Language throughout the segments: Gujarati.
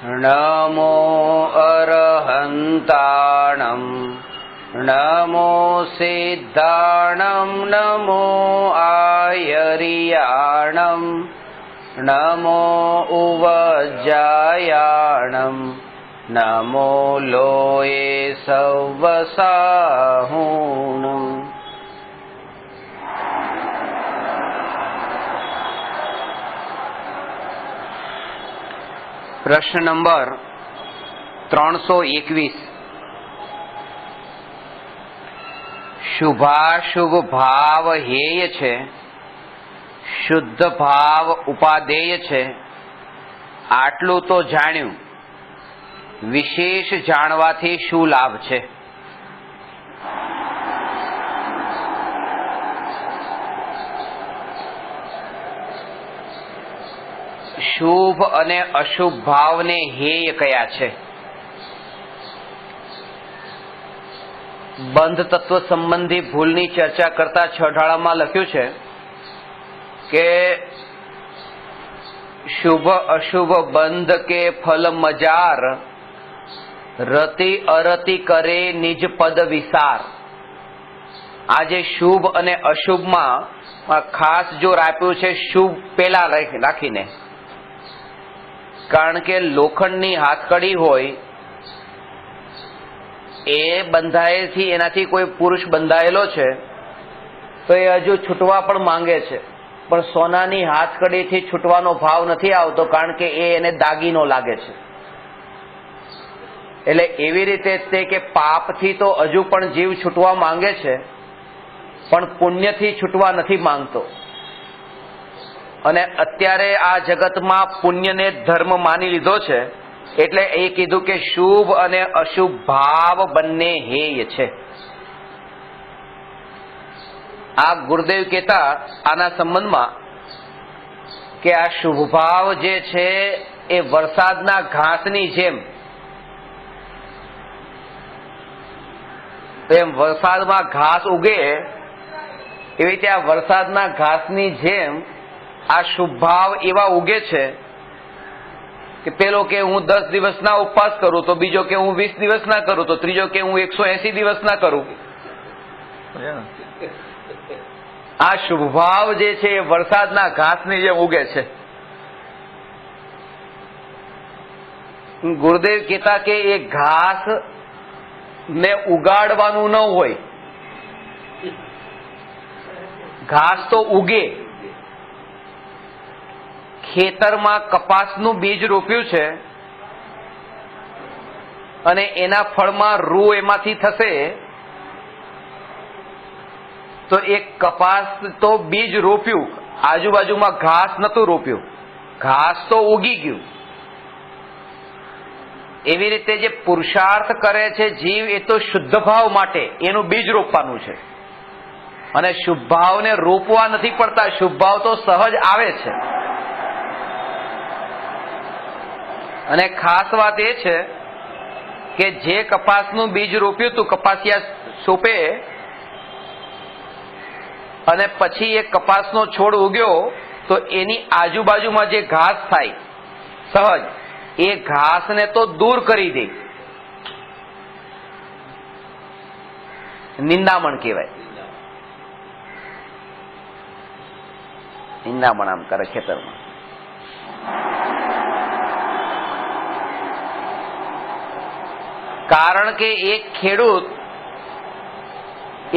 नमो अरहन्ताणं नमो सिद्धाणं नमो आयर्याणं नमो उवज्जायाणं नमो लोये सव्वसाहुणम्। प्रश्न नंबर 321। शुभाशुभ भाव हेय छे, शुद्ध भाव उपादेय छे, आटलू तो जाण्यु, विशेष जाणवाथी शुं लाभ छे? शुभ अने अशुभ भाव ने हेय कया छे? बंध तत्व संबंधी भूलनी चर्चा करता छठाळामां लख्युं छे के शुभ अशुभ बंध के फल मजार, रति अरति करे निज पद विसार। आजे शुभ अने अशुभ मां खास जोर आप्युं छे शुभ पेला राखीने, कारण के लोखंडनी हाथकड़ी होय ए बंधायेलथी एनाथी कोई पुरुष बंधायेलो छे तो ए हजू छूटवा पण मांगे छे, पण सोनानी हाथकड़ीथी छूटवानो भाव नथी आवतो, कारण के एने दागीनो लागे छे। एटले एवी रीते ते के पापथी तो हजू पण जीव छूटवा मांगे छे, पण पुण्यथी छूटवा नथी मांगतो। અને અત્યારે આ જગતમાં પુણ્યને ધર્મ માની લીધો છે, એટલે એ કીધું કે શુભ અને અશુભ ભાવ બંને હેય છે। આ ગુરુદેવ કહેતા આના સંબંધમાં કે આ શુભ ભાવ જે છે એ વરસાદના ઘાસની જેમ, એમ વરસાદમાં ઘાસ ઉગે એવી રીતે આ વરસાદના ઘાસની જેમ आ शुभ भाव एवा उगे छे कि पेलो के हूँ 10 दिवस ना उपवास करूं तो बीजो के हूँ 20 दिवस ना करूं तो त्रीजो के हूँ 180 दिवस ना करूं। आ शुभ भाव जे छे वरसाद ना घास ने जेम उगे छे। गुरुदेव कहता के एक घास ने उगाड़वानुं न होय, घास तो उगे। ખેતરમાં કપાસનું બીજ રોપ્યું છે અને એના ફળમાં રૂ એમાંથી થશે, તો એક કપાસ તો બીજ રોપ્યું, આજુબાજુમાં ઘાસ નતું રોપ્યું, ઘાસ તો ઉગી ગયું। એવી રીતે જે પુરુષાર્થ કરે છે જીવ એ તો શુદ્ધ ભાવ માટે એનું બીજ રોપવાનું છે, અને શુભ ભાવને રોપવા નથી પડતા, શુભ ભાવ તો સહજ આવે છે। અને ખાસ વાત એ છે કે જે કપાસનું બીજ રોપ્યું હતું કપાસિયા સોપે અને પછી એ કપાસનો છોડ ઉગ્યો તો એની આજુબાજુમાં જે ઘાસ થાય સહજ, એ ઘાસને તો દૂર કરી દે, નિંદામણ કહેવાય। નિંદામણ આમ કરે ખેતરમાં। કારણ કે એક ખેડૂત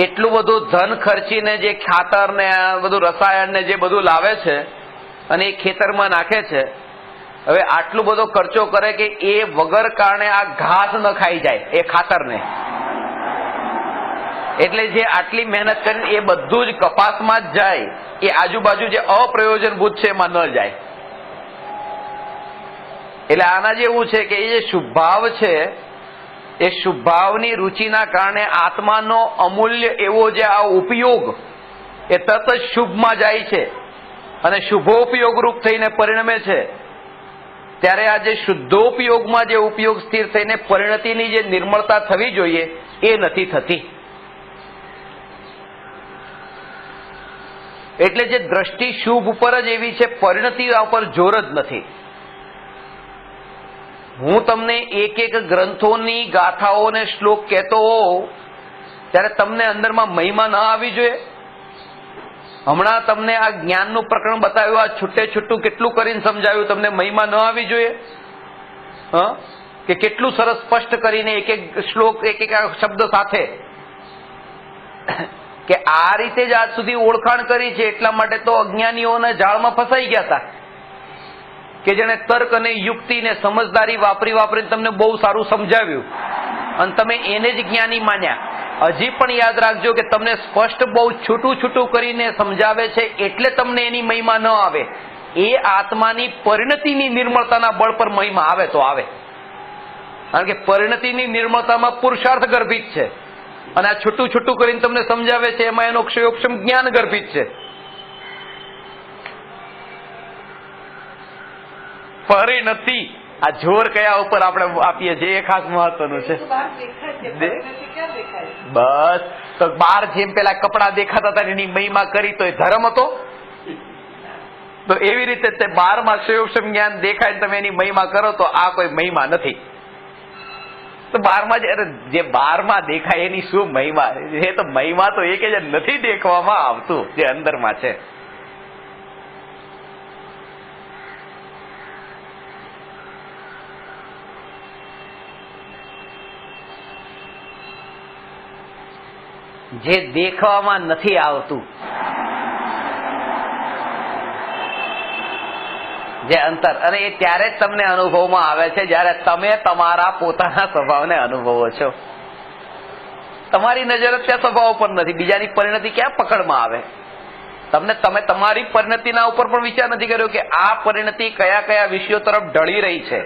એટલું બધું ધન ખર્ચીને જે ખાતર ને બધું રસાયણ ને જે બધું લાવે છે અને એ ખેતરમાં નાખે છે, હવે આટલું બધો ખર્ચો કરે કે એ વગર કારણે આ ઘાસ ન ખાઈ જાય એ ખાતરને, એટલે જે આટલી મહેનત કરીને એ બધું જ કપાસમાં જ જાય, એ આજુબાજુ જે અપ્રયોજનભૂત છે એમાં ન જાય। એટલે આના જેવું છે કે એ જે શુભ ભાવ છે એ શુભ ભાવની रुचिना कारणे आत्मानो अमूल्य एवो जे आ उपयोग ए तत ज शुभमां जाय छे अने शुभोपयोग रूप थईने परिणमे छे। त्यारे आ जे शुद्धोपयोगमां जे उपयोग स्थिर थईने परिणतिनी जे निर्मलता थवी जोईए ए नथी थती। એટલે જે દ્રષ્ટિ શુભ ઉપર જ એવી છે, પરિણતિ ઉપર જોર જ નથી। હું તમને એક એક ગ્રંથોની ગાથાઓને શ્લોક કહેતો હોઉં ત્યારે તમને અંદરમાં મહિમા ન આવી જોઈએ? હમણાં તમને આ જ્ઞાનનું પ્રકરણ બતાવ્યું, આ છૂટે છૂટું કેટલું કરીને સમજાવ્યું, તમને મહિમા ન આવી જોઈએ? કે કેટલું સરસ સ્પષ્ટ કરીને એક એક શ્લોક એક એક શબ્દ સાથે, કે આ રીતે જ આજ સુધી ઓળખાણ કરી છે. એટલા માટે તો અજ્ઞાનીઓના જાળમાં ફસાઈ ગયા હતા, કે જેને તર્ક અને યુક્તિ ને સમજદારી વાપરીને તમને બહુ સારું સમજાવ્યું અને તમે એને જ જ્ઞાની માન્યા. હજી પણ યાદ રાખજો કે તમને સ્પષ્ટ બહુ છૂટું છૂટું કરીને સમજાવે છે એટલે તમને એની મહિમા ન આવે. એ આત્માની પરિણતિની નિર્મળતાના બળ પર મહિમા આવે તો આવે, કારણ કે પરિણતિની નિર્મળતામાં પુરુષાર્થ ગર્ભિત છે અને આ છૂટું છૂટું કરીને તમને સમજાવે છે એમાં એનો ક્ષયોક્ષમ જ્ઞાન ગર્ભિત છે. પરિણતિ, આ જોર કયા ઉપર આપણે આપીએ છીએ એ ખાસ મહત્વનું છે. બસ તો બાર જેમ પેલા કપડા દેખાતા હતા એની મહિમા કરી તો એ ધર્મ હતો. તો એવી રીતે તે 12માં ક્ષયોક્ષમ જ્ઞાન દેખાય તમે એની મહિમા કરો તો આ કોઈ મહિમા નથી. તો 12માં જે 12માં દેખાય એની શું મહિમા? એ તો મહિમા તો એ કે જે નથી દેખવામાં આવતું, જે અંદરમાં છે. જે દેખવામાં નથી આવતું, જે અંતર, અને એ ત્યારે જ તમને અનુભવમાં આવે છે જ્યારે તમે તમારા પોતાના સ્વભાવને અનુભવો છો. તમારી નજર ત્યાં સ્વભાવ ઉપર નથી, બીજાની પરિણતિ ક્યાં પકડમાં આવે? તમે તમારી પરિણતિના ઉપર પણ વિચાર નથી કર્યો કે આ પરિણતિ કયા કયા વિષયો તરફ ઢળી રહી છે,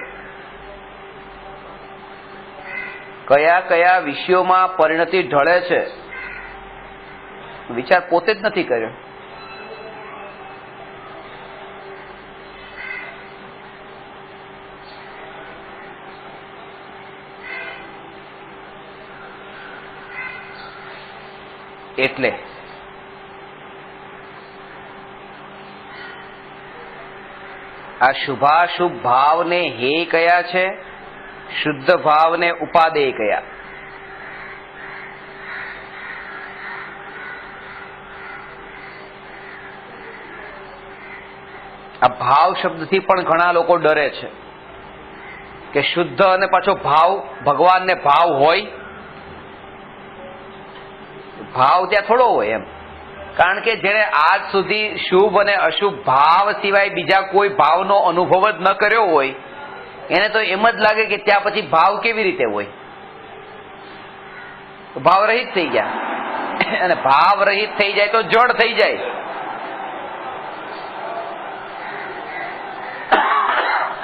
કયા કયા વિષયોમાં પરિણતિ ઢળે છે. વિચાર પોતે જ નથી કર્યો. એટલે આ શુભાશુભ ભાવને હે કયા છે, શુદ્ધ ભાવને ઉપાદેય કયા. આ ભાવ શબ્દથી પણ ઘણા લોકો ડરે છે કે શુદ્ધ અને પાછો ભાવ, ભગવાનને ભાવ હોય? ભાવ ત્યાં થોડો હોય એમ, કારણ કે જેને આજ સુધી શુભ અને અશુભ ભાવ સિવાય બીજા કોઈ ભાવનો અનુભવ જ ન કર્યો હોય એને તો એમ જ લાગે કે ત્યાં પછી ભાવ કેવી રીતે હોય. ભાવ રહિત થઈ ગયા, અને ભાવ રહિત થઈ જાય તો જડ થઈ જાય.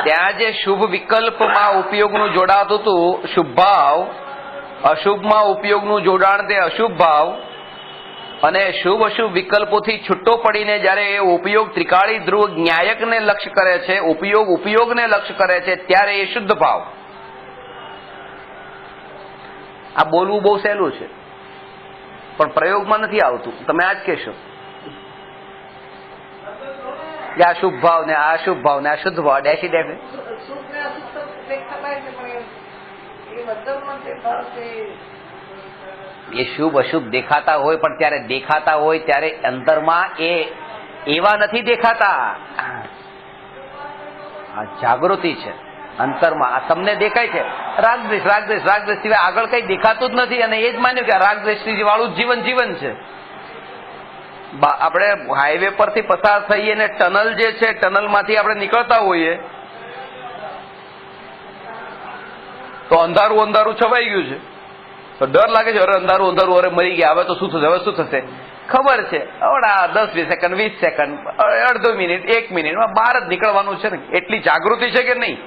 ત્યાં જે શુભ વિકલ્પમાં ઉપયોગનું જોડાતું હતું શુભ ભાવ, અશુભમાં ઉપયોગનું જોડાણ તે અશુભ ભાવ, અને શુભ અશુભ વિકલ્પોથી છૂટો પડીને જ્યારે એ ઉપયોગ ત્રિકાળી ધ્રુવ ન્યાયકને લક્ષ્ય કરે છે, ઉપયોગને લક્ષ્ય કરે છે, ત્યારે એ શુદ્ધ ભાવ. આ બોલવું બહુ સહેલું છે પણ પ્રયોગમાં નથી આવતું. તમે આજ કહેશો કે આ શુભ ભાવ ને આ અશુભ ભાવ ને આ શુદ્ધ ભાવ ડેશી ડેફે. એ શુભ અશુભ દેખાતા હોય પણ ત્યારે દેખાતા હોય ત્યારે અંતરમાં એ એવા નથી દેખાતા. આ જાગૃતિ છે અંતરમાં. આ તમને દેખાય છે રાગદ્વેષ, રાગદ્વેષ, રાગદ્વેષ સિવાય આગળ કઈ દેખાતું જ નથી, અને એ જ માન્યું કે રાગદ્વેષ વાળું જીવન છે. આપણે હાઈવે પરથી પસાર થઈએ ને ટનલ જે છે, ટનલ માંથી આપણે નીકળતા હોઈએ તો અંધારું છવાઈ ગયું છે, તો ડર લાગે છે અરે અંધારું અરે મરી ગયા, હવે તો શું થશે, હવે શું થશે? ખબર છે હમણાં 10-20 સેકન્ડ, 20 સેકન્ડ, અડધો મિનિટ, 1 મિનિટમાં બહાર જ નીકળવાનું છે ને. એટલી જાગૃતિ છે કે નહીં?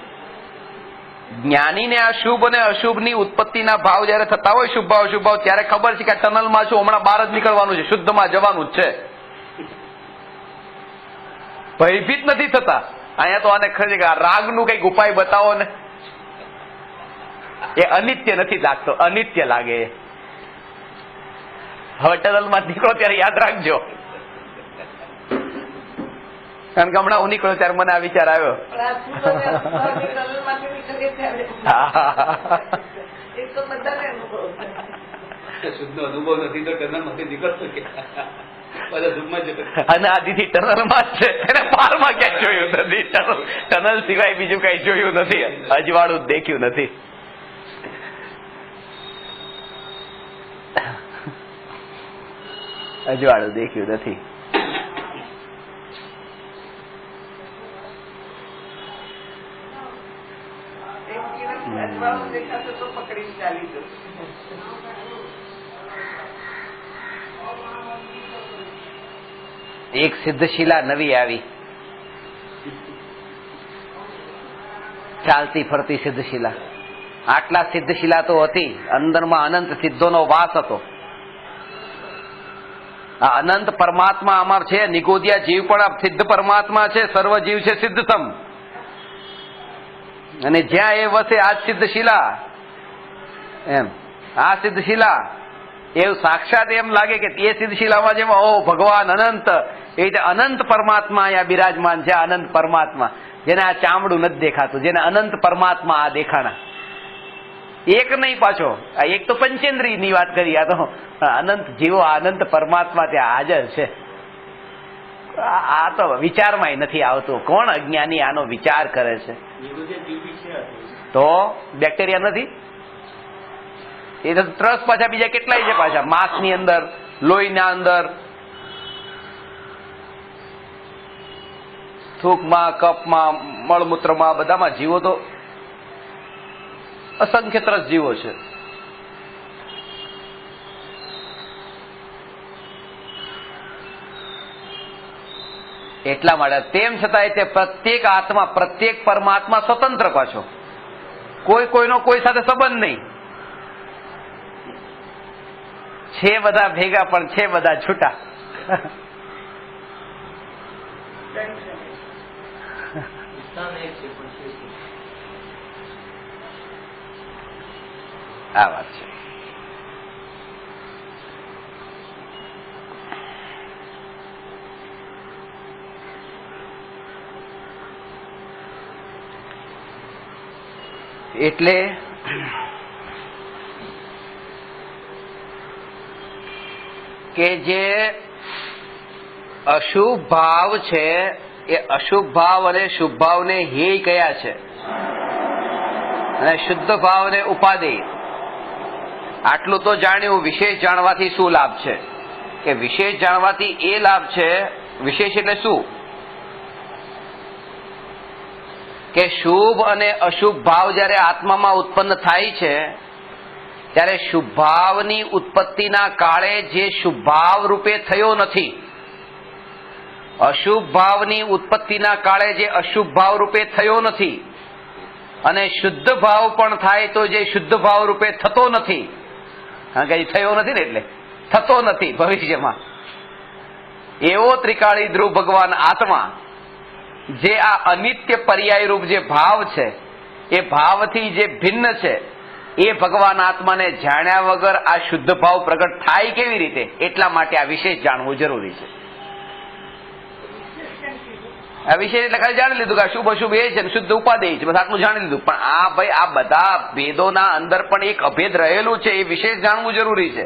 જ્ઞાનીને આ શુભ અને અશુભની ઉત્પત્તિના ભાવ જયારે થતા હોય, શુભ ભાવ અશુભ ભાવ, ત્યારે ખબર છે કે આ ટનલમાં છું, હમણાં બહાર જ નીકળવાનું છે, શુદ્ધમાં જવાનું જ છે. ભયભીત નથી થતા. અહીંયા તો આને ખરી કે રાગનું કઈક ઉપાય બતાવો ને, એ અનિત્ય નથી લાગતો, અનિત્ય લાગે. હવે ટનલમાં નીકળો ત્યારે યાદ રાખજો કારણ કે હમણાં હું નીકળ્યો ત્યારે મને આ વિચાર આવ્યો. શુદ્ધ અનુભવ નથી તો ટનલમાંથી નીકળતો કે અનાદિથી ટનલમાં જ છે, એને પારમાં ક્યાંય જોયું નથી. ટનલ સિવાય બીજું કઈ જોયું નથી, અજવાળું દેખ્યું નથી. અજવાળું દેખ્યું નથી. એક સિદ્ધશિલા નવી આવી, ચાલતી ફરતી સિદ્ધશિલા. આટલા સિદ્ધશિલા તો હતી, અંદરમાં અનંત સિદ્ધોનો વાસ હતો. આ અનંત પરમાત્મા અમાર છે. નિગોદિયા જીવ પણ આ સિદ્ધ પરમાત્મા છે. સર્વ જીવ છે સિદ્ધતમ. અને જ્યાં એ વસે આ સિદ્ધશિલા, એમ આ સિદ્ધશિલા એવું સાક્ષાત એમ લાગે કે તે સિદ્ધશિલામાં જેમાં ઓ ભગવાન અનંત, એ રીતે અનંત પરમાત્મા અહીંયા બિરાજમાન છે. અનંત પરમાત્મા જેને આ ચામડું નથી દેખાતું, જેને અનંત પરમાત્મા આ દેખાણા. એક નહીં પાછો, આ એક તો પંચેન્દ્રિય ની વાત કરી, આ તો અનંત જીવો અનંત પરમાત્મા ત્યાં હાજર છે. આ તો વિચારમાં નથી આવતું. કોણ અજ્ઞાની આનો વિચાર કરે છે? તો બેક્ટેરિયા નથી એ તો ત્રસ પાછા બીજા કેટલાય છે, પાછા માંસની અંદર, લોહીના અંદર, થૂકમાં, કપમાં, મળમૂત્રમાં, બધામાં જીવો તો અસંખ્ય ત્રસ જીવો છે. એટલા માટે તેમ છતાંય તે પ્રત્યેક આત્મા, પ્રત્યેક પરમાત્મા સ્વતંત્ર પાછો, કોઈનો કોઈ સાથે સંબંધ નહીં. છે બધા ભેગા પણ છે બધા છૂટા. આ વાત છે. એટલે કે જે અશુભ ભાવ છે એ અશુભ ભાવ અને શુભ ભાવને હેય કયા છે, અને શુદ્ધ ભાવને ઉપાદેય. આટલું તો જાણ્યું. વિશેષ જાણવાથી શું લાભ છે? કે વિશેષ જાણવાથી એ લાભ છે, વિશેષ એટલે શું? કે શુભ અને અશુભ ભાવ જ્યારે આત્મામાં ઉત્પન્ન થાય છે ત્યારે શુભ ભાવની ઉત્પત્તિના કાળે જે શુભ ભાવ રૂપે થયો નથી, અશુભ ભાવની ઉત્પત્તિના કાળે જે અશુભ ભાવ રૂપે થયો નથી, અને શુદ્ધ ભાવ પણ થાય તો જે શુદ્ધ ભાવ રૂપે થતો નથી. કારણ કે થયો નથી ને એટલે થતો નથી ભવિષ્યમાં. એવો ત્રિકાળી ધ્રુવ ભગવાન આત્મા જે આ અનિત્ય પર્યાય રૂપ જે ભાવ છે એ ભાવથી જે ભિન્ન છે, એ ભગવાન આત્માને જાણ્યા વગર આ શુદ્ધ ભાવ પ્રગટ થાય કેવી રીતે? એટલા માટે આ વિશેષ જાણવું જરૂરી છે. આ વિશેષ એટલે ખાલી જાણી લીધું કે શુભ અશુભ એ છે, શુદ્ધ ઉપાદેય છે, બસ આટલું જાણી લીધું. પણ આ ભાઈ આ બધા ભેદોના અંદર પણ એક અભેદ રહેલું છે, એ વિશેષ જાણવું જરૂરી છે.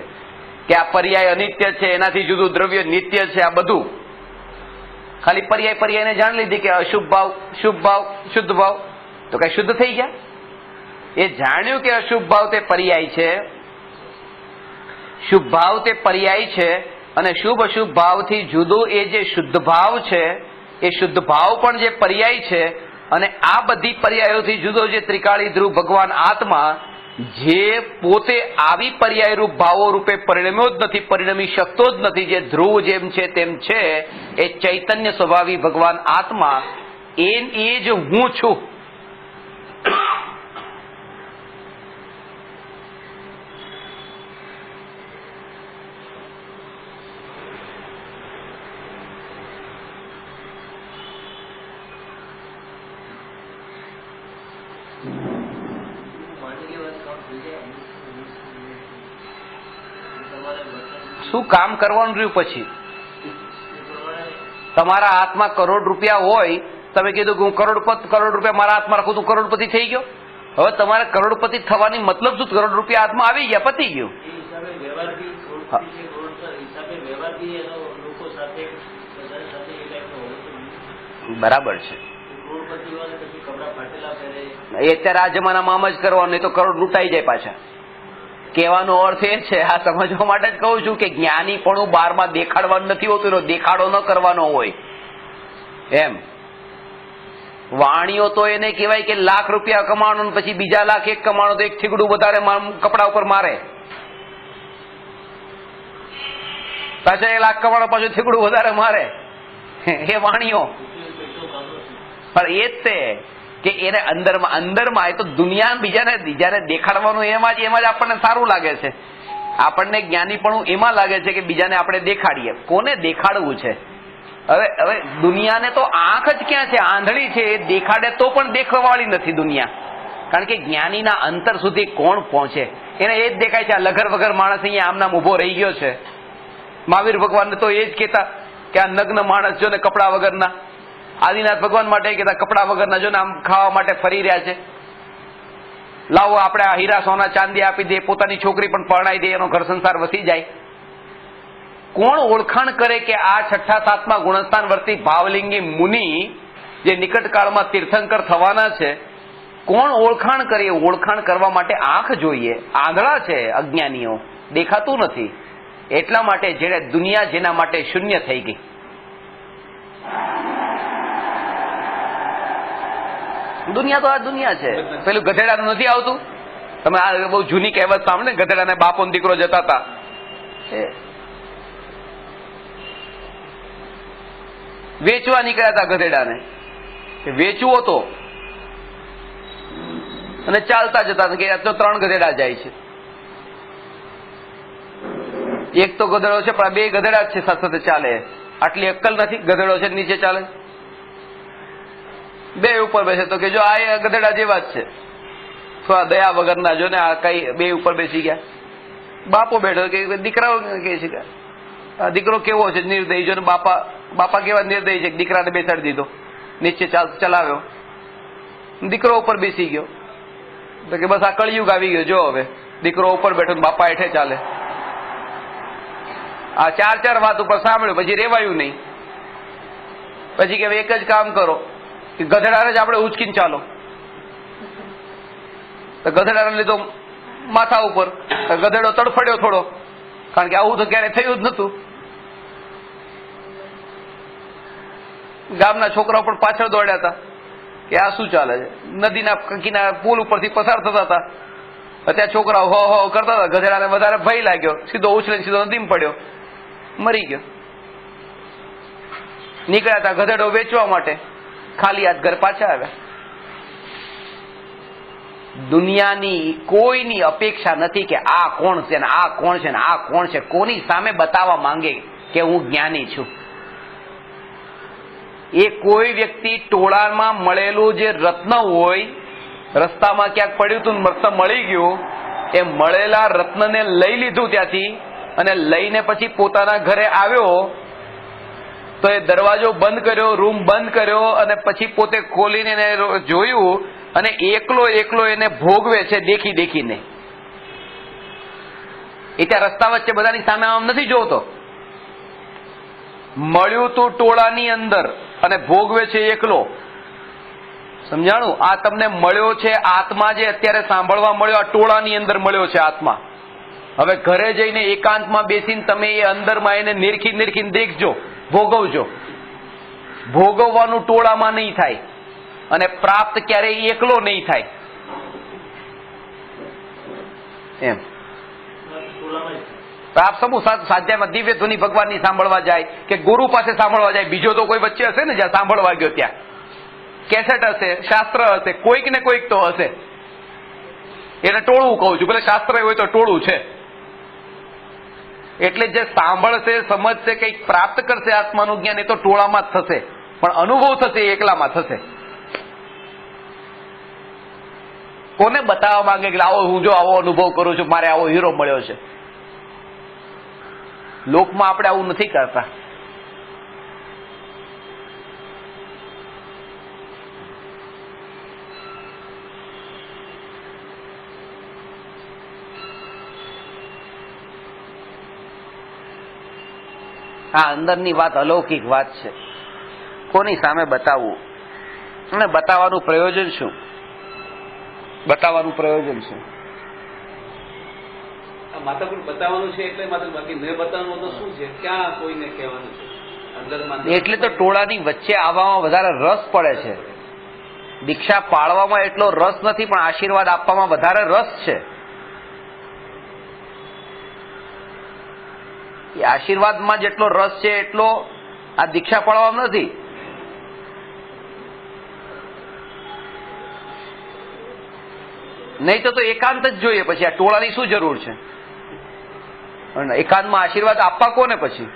કે આ પર્યાય અનિત્ય છે, એનાથી જુદું દ્રવ્ય નિત્ય છે. આ બધું ખાલી પર્યાયને જાણી લીધી કે અશુભ ભાવ, શુભ ભાવ, શુદ્ધ ભાવ, તો કઈ શુદ્ધ થઈ ગયા? એ જાણ્યું કે અશુભ ભાવ તે પર્યાય છે, શુભ ભાવ તે પર્યાય છે, અને શુભ અશુભ ભાવથી જુદું એ જે શુદ્ધ ભાવ છે, એ શુદ્ધ ભાવ પણ જે પર્યાય છે, અને આ બધી પર્યાયોથી જુદો જે ત્રિકાળી ધ્રુવ ભગવાન આત્મા જે પોતે આવી પર્યાય રૂપ ભાવો રૂપે પરિણમ્યો જ નથી, પરિણમી શકતો જ નથી, જે ધ્રુવ જેમ છે તેમ છે, એ ચૈતન્ય સ્વભાવી ભગવાન આત્મા એ જ હું છું. શું કામ કરવાનું રહ્યું પછી? તમારા હાથમાં કરોડ રૂપિયા હોય, તમે કીધું કે હું કરોડ રૂપિયા મારા હાથમાં રાખું તો કરોડપતિ થઈ ગયો. હવે તમારે કરોડપતિ થવાની મતલબ શું? કરોડ રૂપિયા હાથમાં આવી ગયા, પતી ગયું. બરાબર છે. એ અત્યારે આ જમાનામાં આમ જ કરવાનું, નહીં તો કરોડ લૂંટાઈ જાય પાછા. કહેવાનો અર્થ એ છે, આ સમજવા માટે જ કહું છું કે જ્ઞાનીપણું બહારમાં દેખાડવાનું નથી હોતું, એનો દેખાડો ન કરવાનો હોય એમ. વાણીઓ તો એને કહેવાય કે લાખ રૂપિયા કમાવાનો પછી બીજા લાખ એક કમાવાનો તો એક થીગડું વધારે કપડા ઉપર મારે, પાછા 1 લાખ કમાવાનો પાછું થીગડું વધારે મારે, એ વાણીઓ. પણ એ જ તે કે એને અંદરમાં એ તો દુનિયા બીજાને દેખાડવાનું એમાં જ આપણને સારું લાગે છે. આપણને જ્ઞાનીપણું એમાં લાગે છે કે બીજાને આપણે દેખાડીએ. કોને દેખાડવું છે? હવે દુનિયાને તો આંખ જ ક્યાં છે? આંધળી છે. એ દેખાડે તો પણ દેખવાવાળી નથી દુનિયા. કારણ કે જ્ઞાનીના અંતર સુધી કોણ પહોંચે? એને એ જ દેખાય છે આ લગર વગર માણસ અહીંયા આમનામ ઉભો રહી ગયો છે. મહાવીર ભગવાનને તો એ જ કહેતા કે આ નગ્ન માણસ જો ને કપડા વગરના. આદિનાથ ભગવાન માટે કહેતા કપડા વગરના જો ને આમ ખાવા માટે ફરી રહ્યા છે. લાવો આપણે આ હીરા સોના ચાંદી આપી દે, પોતાની છોકરી પણ પરણાઈ દે, એનો ઘર સંસાર વસી જાય. કોણ ઓળખાણ કરે કે આ 6ઠા 7મા ગુણસ્થાન વર્તી ભાવલિંગી મુનિ જે નિકટ કાળમાં તીર્થંકર થવાના છે, કોણ ઓળખાણ કરે? ઓળખાણ કરવા માટે આંખ જોઈએ. આંધળા છે અજ્ઞાનીઓ, દેખાતું નથી. એટલા માટે જેને દુનિયા જેના માટે શૂન્ય થઈ ગઈ. દુનિયા તો આ દુનિયા છે. પેલું ગધેડાનું નથી આવતું, તમે આ બહુ જૂની કહેવત સાંભળે, ગધેડાને બાપો ને દીકરો જતા હતા. વેચવા નીકળ્યા હતા ગધેડાને, વેચવો તો, અને ચાલતા જતા કે તો 3 ગધેડા જાય છે. એક તો ગધેડો છે પણ 2 ગધેડા જ છે સાથે સાથે ચાલે. આટલી અક્કલ નથી? ગધેડો છે નીચે ચાલે, 2 ઉપર બેસે તો કે જો આ ગધેડા જેવા જ છે. થોડા દયા વગરના જો ને આ કઈ 2 ઉપર બેસી ગયા. બાપો બેઠો કે દીકરાઓ કે છે કે દીકરો કેવો છે? નિર્દયી. જો ને બાપા કેવા નિર્દયી છે, દીકરાને બેસાડી દીધો, નીચે ચલાવ્યો, દીકરો ઉપર બેસી ગયો. તો કે બસ આ કળિયુગ આવી ગયો. જો હવે દીકરો ઉપર બેઠો ને બાપા હેઠે ચાલે. આ 4 વાત ઉપર સાંભળ્યું, પછી રેવાયું નહીં. પછી કે એક જ કામ કરો કે ગધેડાને જ આપણે ઉચકીને ચાલો. તો ગધેડાને લીધો માથા ઉપર. ગધેડો તડફડ્યો થોડો, કારણ કે આવું તો ક્યારે થયું જ નતું. ગામના છોકરાઓ પણ પાછળ દોડ્યા હતા કે આ શું ચાલે છે. નદીના કિનારા પુલ ઉપરથી પસાર થતા હતા. અત્યારે છોકરાઓ હો કરતા હતા. ગધેડાને વધારે ભય લાગ્યો, સીધો ઉછળીને સીધો નદીમાં પડ્યો, મરી ગયો. નીકળ્યા હતા ગધેડો વેચવા માટે, ખાલી હાથ ઘર પાછા આવ્યા. દુનિયાની કોઈની અપેક્ષા નથી કે આ કોણ છે ને આ કોણ છે ને આ કોણ છે. કોની સામે બતાવવા માંગે કે હું જ્ઞાની છું? એ કોઈ વ્યક્તિ ટોળામાં મળેલું જે રત્ન હોય, રસ્તામાં ક્યાંક પડ્યું હતું, રત્ન મળી ગયું, એ મળેલા રત્નને લઈ લીધું ત્યાંથી, અને લઈને પછી પોતાના ઘરે આવ્યો તો એ દરવાજો બંધ કર્યો, રૂમ બંધ કર્યો, અને પછી પોતે ખોલીને જોયું, અને એકલો એને ભોગવે છે દેખીને. એ ત્યાં રસ્તા વચ્ચે બધાની સામે આમ નથી જોતો. મળ્યું તું ટોળાની અંદર અને ભોગવે છે એકલો. સમજાણું? આ તમને મળ્યો છે આત્મા, જે અત્યારે સાંભળવા મળ્યો, આ ટોળાની અંદર મળ્યો છે આત્મા. હવે ઘરે જઈને એકાંતમાં બેસીને તમે એ અંદરમાં એને નિરખીને દેખજો, ભોગવજો. ભોગવવાનું ટોળામાં નહીં થાય, અને પ્રાપ્ત ક્યારેય એકલો નહીં થાય. એમ પ્રાપ્ત સમૂહ સાધ્યમાં દિવ્ય ધ્વનિ ભગવાનની સાંભળવા જાય કે ગુરુ પાસે સાંભળવા જાય. બીજો તો કોઈ વચ્ચે હશે ને જ્યાં સાંભળવા ગયો, ત્યાં કેસેટ હશે, શાસ્ત્ર હશે, કોઈક ને કોઈક તો હશે. એને ટોળું કહું છું, ભલે શાસ્ત્ર હોય તો ટોળું છે. એટલે જે સાંભળશે, સમજશે, કંઈક પ્રાપ્ત કરશે આત્માનું જ્ઞાન, એ તો ટોળામાં જ થશે. પણ અનુભવ થશે એ એકલામાં થશે. કોને બતાવવા માંગે કે આવો હું જો આવો અનુભવ કરું છું, મારે આવો હીરો મળ્યો છે? લોકમાં આપણે આવું નથી કરતા. આ અંદરની વાત અલૌકિક વાત છે. કોની સામે બતાવવું અને બતાવવાનું પ્રયોજન શું? બતાવવાનું પ્રયોજન શું? આ માથાકૂટ બતાવવાનું છે એટલે માત્ર, બાકી ન બતાવવાનું તો શું છે? ક્યાં કોઈને કહેવાનું છે? અંદરમાં એટલે તો ટોળાની વચ્ચે આવવામાં વધારે રસ પડે છે. દીક્ષા પાળવામાં એટલો રસ નથી, પણ આશીર્વાદ આપવામાં વધારે રસ છે. એ આશીર્વાદમાં જેટલો રસ છે એટલો આ દીક્ષા પાળવામાં નથી. નહીં તો એકાંત જ જોઈએ. પછી આ ટોળાની શું જરૂર છે? એકાંતમાં આશીર્વાદ આપવા કોને પછી?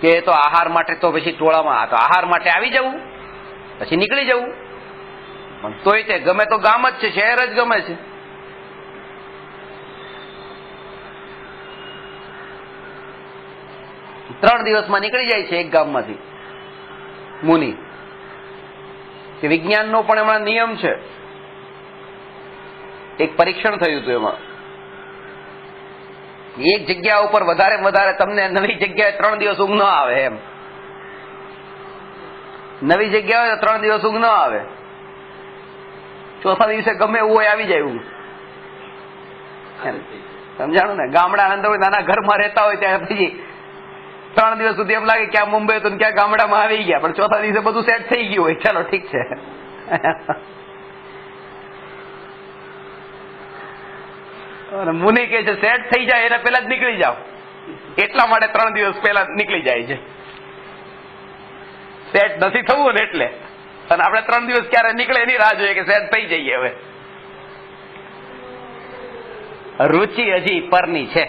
કે તો આહાર માટે તો પછી ટોળામાં તો આહાર માટે આવી જવું, પછી નીકળી જવું. પણ તોય તે ગમે તો ગામ જ છે, શહેર જ ગમે છે. ત્રણ દિવસમાં નીકળી જાય છે એક ગામમાંથી મુનિ. કે વિજ્ઞાનનો પણ એમાં નિયમ છે. એક પરીક્ષણ થયું હતું એમાં. એક જગ્યા ઉપર વધારે તમને નવી જગ્યાએ 3 દિવસ ઊંઘ ન આવે. એમ નવી જગ્યા હોય તો 3 દિવસ ઊંઘ ન આવે. ચોથા દિવસે ગમે એવું હોય આવી જાય ઊંઘ. સમજાણું ને? ગામડા અંદર હોય, નાના ઘરમાં રહેતા હોય ત્યારે પછી 3 દિવસ સુધી એમ લાગે ક્યાં મુંબઈ તો ક્યાં ગામડામાં આવી ગયા, પણ ચોથા દિવસે બધું સેટ થઈ ગયું હોય. ચાલો ઠીક છે. મુનિ કે છે સેટ થઈ જાય એને પેલા જ નીકળી જાઓ. એટલા માટે 3 દિવસ પહેલા નીકળી જાય છે. સેટ નથી થવું ને એટલે. અને આપણે 3 દિવસ ક્યારે નીકળે એની રાહ જોઈએ કે સેટ થઈ જઈએ. હવે રુચિ હજી પરની છે,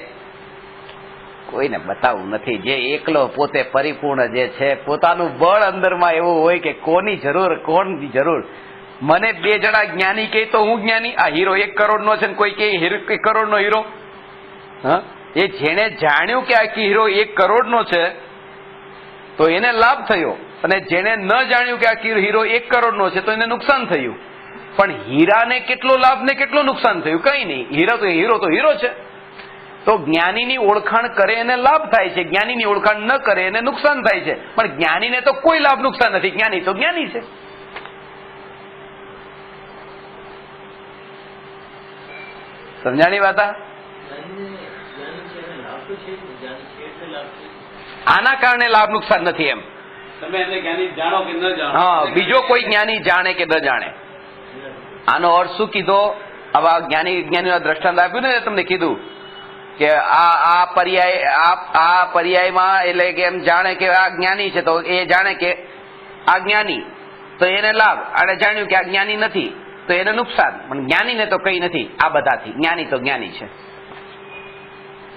કોઈને બતાવવું નથી. જે એકલો પોતે પરિપૂર્ણ જે છે, પોતાનું બળ અંદરમાં એવું હોય કે કોની જરૂર, કોણની જરૂર. મને 2 જણા જ્ઞાની કહે તો હું જ્ઞાની. આ હીરો 1 કરોડનો છે ને કોઈ કહે 1 કરોડનો હીરો. હા, એ જેને જાણ્યું કે આ હીરો 1 કરોડનો છે તો એને લાભ થયો, અને જેને ન જાણ્યું કે આ હીરો 1 કરોડનો છે તો એને નુકસાન થયું. પણ હીરાને કેટલો લાભ ને કેટલું નુકસાન થયું? કઈ નહીં. હીરો તો હીરો છે. તો જ્ઞાનીની ઓળખાણ કરે એને લાભ થાય છે, જ્ઞાનીની ઓળખાણ ન કરે એને નુકસાન થાય છે. પણ જ્ઞાનીને તો કોઈ લાભ નુકસાન નથી. જ્ઞાની તો જ્ઞાની છે. સમજાણી વાત? આના કારણે લાભ નુકસાન નથી. એમ તમે એને જ્ઞાની જાણો કે ન જાણો. હા, બીજો કોઈ જ્ઞાની જાણે કે ન જાણે. આનો અર્થ શું કીધો? હવે જ્ઞાનીના દ્રષ્ટાંત આપ્યું ને, તમને કીધું કે આ પર્યાયમાં એટલે કે એમ જાણે કે આ જ્ઞાની છે તો એ જાણે કે આ જ્ઞાની, તો એને લાભ. અને જાણ્યું કે આ જ્ઞાની નથી તો એને નુકસાન. પણ જ્ઞાનીને તો કઈ નથી આ બધાથી. જ્ઞાની તો જ્ઞાની છે.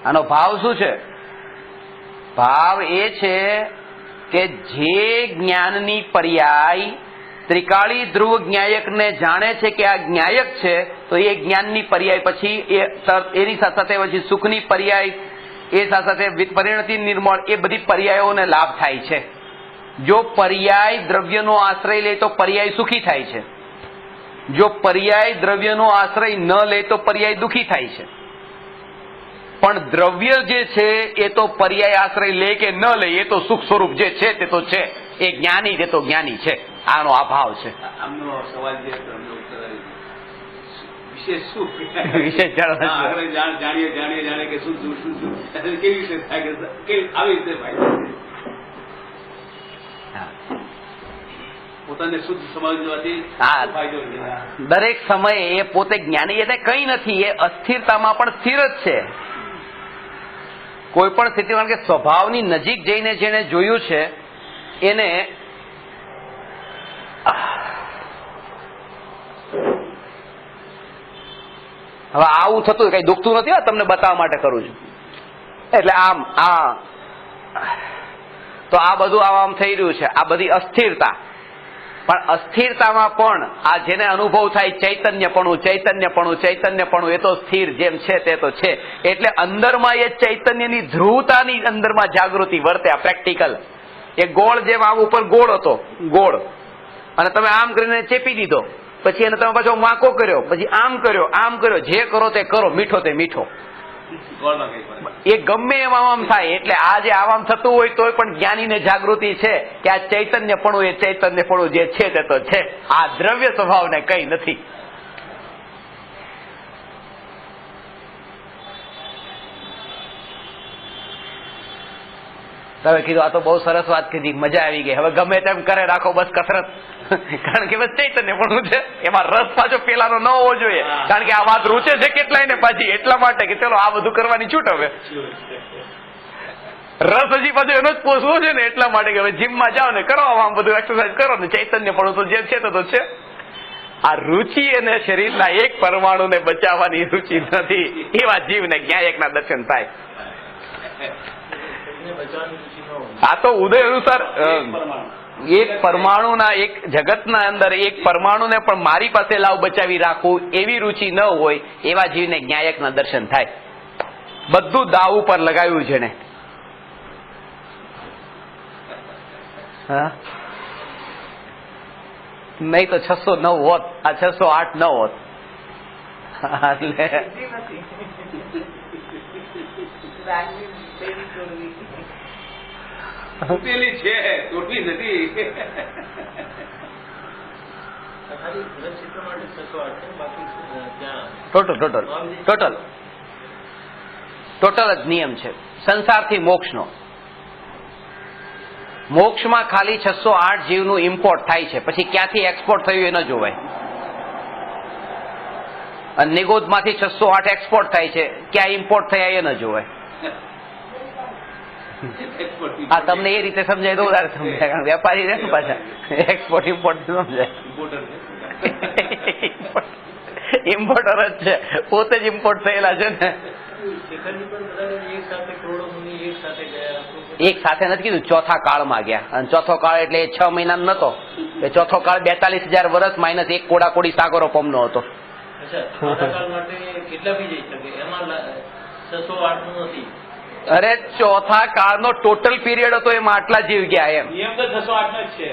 આનો ભાવ શું છે? ભાવ એ છે કે જે જ્ઞાનની પર્યાય ત્રિકાળી ધ્રુવ જ્ઞાયકને જાણે છે કે આ જ્ઞાયક છે, તો એ જ્ઞાનની પર્યાય પછી એની સાથે પછી સુખની પર્યાય, એ સાથે પરિણતિ નિર્મળ, એ બધી પર્યાયોને લાભ થાય છે. જો પર્યાય દ્રવ્યનો આશ્રય લે તો પર્યાય સુખી થાય છે. જો પર્યાય દ્રવ્યનો આશ્રય ન લે તો પર્યાય દુઃખી થાય છે. પણ દ્રવ્ય જે છે એ તો પર્યાય આશ્રય લે કે ન લે, એ તો સુખ સ્વરૂપ જે છે તે તો છે. એ જ્ઞાની તે તો જ્ઞાની છે. આનો અભાવ છે. આમનો સવાલ જે વિશેષ સુખ વિશેષ જાણીએ કે શું કેવી રીતે થાય કે આવી રીતે પોતાને શુદ્ધ સમજવાથી ફાયદો. દરેક સમયે એ પોતે જ્ઞાની એટલે કઈ નથી, એ અસ્થિરતામાં પણ સ્થિર જ છે. કોઈ પણ સ્થિતિમાં કે સ્વભાવની નજીક જઈને જેને જોયું છે એને હવે આવું થતું કઈ દુખતું નથી. તમને બતાવવા માટે કરું છું. એટલે આમ તો આ બધું આમ થઈ રહ્યું છે, આ બધી અસ્થિરતા. પણ અસ્થિરતામાં પણ આ જેને અનુભવ થાય ચૈતન્યપણું, એ તો સ્થિર જેમ છે તે તો છે. એટલે અંદરમાં એ ચૈતન્યની ધ્રુવતાની અંદરમાં જાગૃતિ વર્તે. આ પ્રેક્ટિકલ એ ગોળ જેમ આમ ઉપર ગોળ હતો, ગોળ, અને તમે આમ કરીને ચેપી દીધો પછી એને તમે પાછો વાંકો કર્યો, પછી આમ કર્યો, જે કરો તે કરો, મીઠો તે મીઠો. ગોળમાં કંઈક પડે. એ ગમે એમાં આમ થાય. એટલે આ જે આવામ થતું હોય તોય પણ જ્ઞાનીને જાગૃતિ છે કે આ ચૈતન્યપણું એ ચૈતન્યપણું જે છે તે તો છે, આ દ્રવ્ય સ્વભાવને કઈ નથી. તમે કીધું આ તો બહુ સરસ વાત કીધી, મજા આવી ગઈ. હવે ગમે તેમ કરે રાખો બસ કસરત, કારણ કે બસ ચૈતન્યપણું છે, એમાં રસ પાછો પેલાનો ન હોવો જોઈએ. કારણ કે આ વાત રૂચે છે કેટલાય ને પાછી, એટલા માટે કે ચલો આ બધું કરવાની છૂટ. હવે રસ હજી પાછો એનો જ પોષવો છે ને, એટલા માટે કે હવે જીમમાં જાઓ ને કરો, આમ બધું એક્સરસાઇઝ કરો ને, ચૈતન્યપણું તો જે છે તો છે. આ રુચિ અને શરીરના એક પરમાણુને બચાવવાની રુચિ નથી, એવા જીવને જ્ઞાયકના દર્શન થાય. આ તો ઉદય અનુસાર એક પરમાણુના, એક જગતના અંદર એક પરમાણુને પણ મારી પાસે લાવ બચાવી રાખવું એવી રુચિ ન હોય, એવા જીવને જ્ઞાયકના દર્શન થાય. બધું દાવ ઉપર લગાવ્યું છે ને. હા, નહીં તો 609 હોત, આ 608 ન હોત. તૂટેલી છે, તૂટલી નથી. ટોટલ જ નિયમ છે સંસારથી મોક્ષનો. મોક્ષમાં ખાલી 608 જીવનું ઇમ્પોર્ટ થાય છે, પછી ક્યાંથી એક્સપોર્ટ થયું એ ન જોવાય. અને નિગોદમાંથી 608 એક્સપોર્ટ થાય છે, ક્યાં ઇમ્પોર્ટ થયા એ ન જોવાય. હા, તમને એ રીતે સમજાય તો વધારે સમજાય, કારણ વેપારી રહે ને પાછા એક્સપોર્ટ ઇમ્પોર્ટ સમજાય. ઇમ્પોર્ટર જ છે, પોતે જ ઇમ્પોર્ટ થયેલા છે ને. એક સાથે નથી કીધું, ચોથા કાળમાં ગયા. અને ચોથો કાળ એટલે 6 મહિના નતો, એ ચોથો કાળ 42,000 વર્ષ માઇનસ 1 કોડાકોડી સાગરો પમનો હતો. અરે ચોથા કાળનો ટોટલ પીરિયડ હતો, એમાં આટલા જીવ ગયા. એમ નિયમ તો 608 જ છે.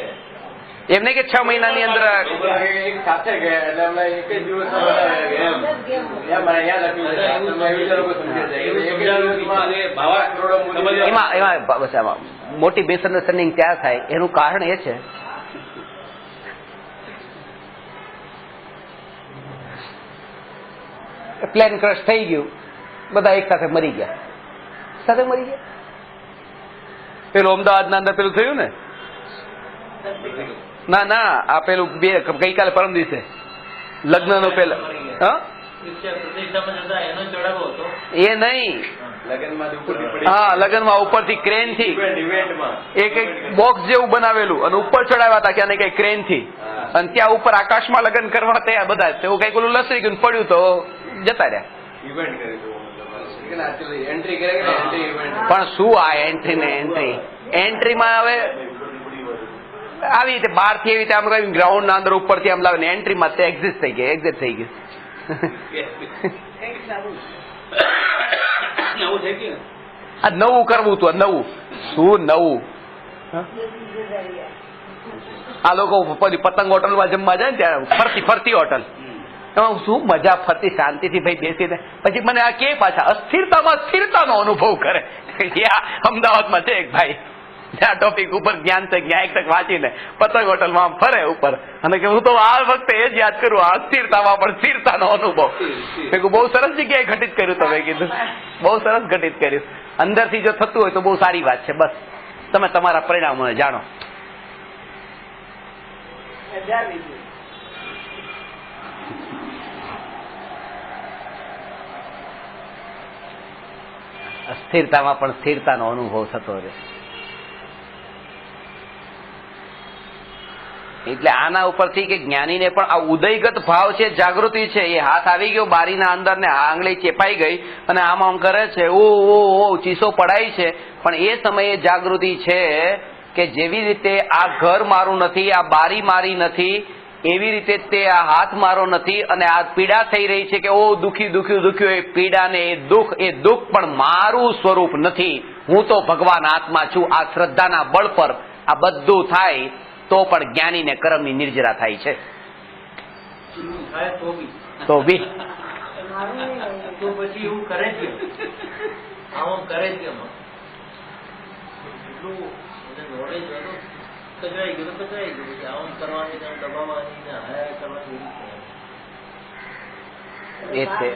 એમ નહીં કે 6 મહિનાની અંદર સાથે ગયા એટલે અમે એક જ દિવસ એમાં મોટી મિસઅન્ડરસ્ટેન્ડિંગ ત્યાં થાય. એનું કારણ એ છે પ્લેન ક્રશ થઈ ગયું, બધા એક સાથે મરી ગયા. પેલું અમદાવાદના અંદર પેલું થયું ને, ના આ પેલું ગઈકાલે પરમ દિવસે લગ્ન નો પેલા, એ નહીં, હા લગ્નમાં ઉપરથી ક્રેન થી એક બોક્સ જેવું બનાવેલું અને ઉપર ચડાવ્યા હતા ક્યાં કઈ ક્રેન થી, અને ત્યાં ઉપર આકાશમાં લગ્ન કરવા તૈયાર બધા. એવું કઈક ઓલું લસરી ગયું પડ્યું તો જતા રહ્યા. પણ શું આ એન્ટ્રી ને એન્ટ્રીમાં હવે આવી રીતે બહાર થી એવી રીતે આમ ગ્રાઉન્ડ ના અંદર ઉપર થી આમ લાવે ને, એન્ટ્રીમાં તે એક્ઝિટ થઈ ગયું. આ નવું કરવું હતું. નવું શું નવું? આ લોકો પતંગ હોટલમાં જમવા જાય ને ત્યારે ફરતી હોટલ, એમાં શું મજા, ફરતી શાંતિથી ભાઈ બેસીને પછી મને આ કે પાછા અસ્થિરતામાં સ્થિરતાનો અનુભવ કરે. અમદાવાદમાં છે એક ભાઈ, આ ટોપિક ઉપર જ્ઞાન છે જ્ઞાયક તક વાંચીને પતંગ હોટલમાં ફરે ઉપર, અને કે હું તો આ વખતે એ જ યાદ કરું, આ અસ્થિરતામાં પણ સ્થિરતાનો અનુભવ. મેં બહુ સરસ જગ્યાએ ઘટિત કર્યું. તમે કીધું બહુ સરસ ઘટિત કર્યું. અંદરથી જો થતું હોય તો બહુ સારી વાત છે. બસ તમે તમારા પરિણામોને જાણો. અસ્થિરતામાં પણ સ્થિરતાનો અનુભવ થતો રહે. એટલે આના ઉપરથી કે જ્ઞાનીને પણ આ ઉદયગત ભાવ છે, જાગૃતિ છે. એ હાથ આવી ગયો બારીના અંદર ને આંગળી ચેપાઈ ગઈ અને આમ કરે છે, ઓ ચીસો પડાય છે. પણ એ સમયે જાગૃતિ છે કે જેવી રીતે આ ઘર મારું નથી, આ બારી મારી નથી, એવી રીતે તે આ હાથ મારો નથી, અને આ પીડા થઈ રહી છે કે ઓ દુખ્યું. એ પીડા ને એ દુઃખ પણ મારું સ્વરૂપ નથી. હું તો ભગવાન આત્મા છું. આ શ્રદ્ધાના બળ પર આ બધું થાય તો પણ જ્ઞાનીને કર્મની નિર્જરા થાય છે. એવું થાય તો બી તો બી તો પછી એવું કરે છે આમ કરે છે એટલું નોલેજ હતું કચરાઈ ગયું પછી આમ કરવાની દબાવવાની હાયા કરવાની એ છે.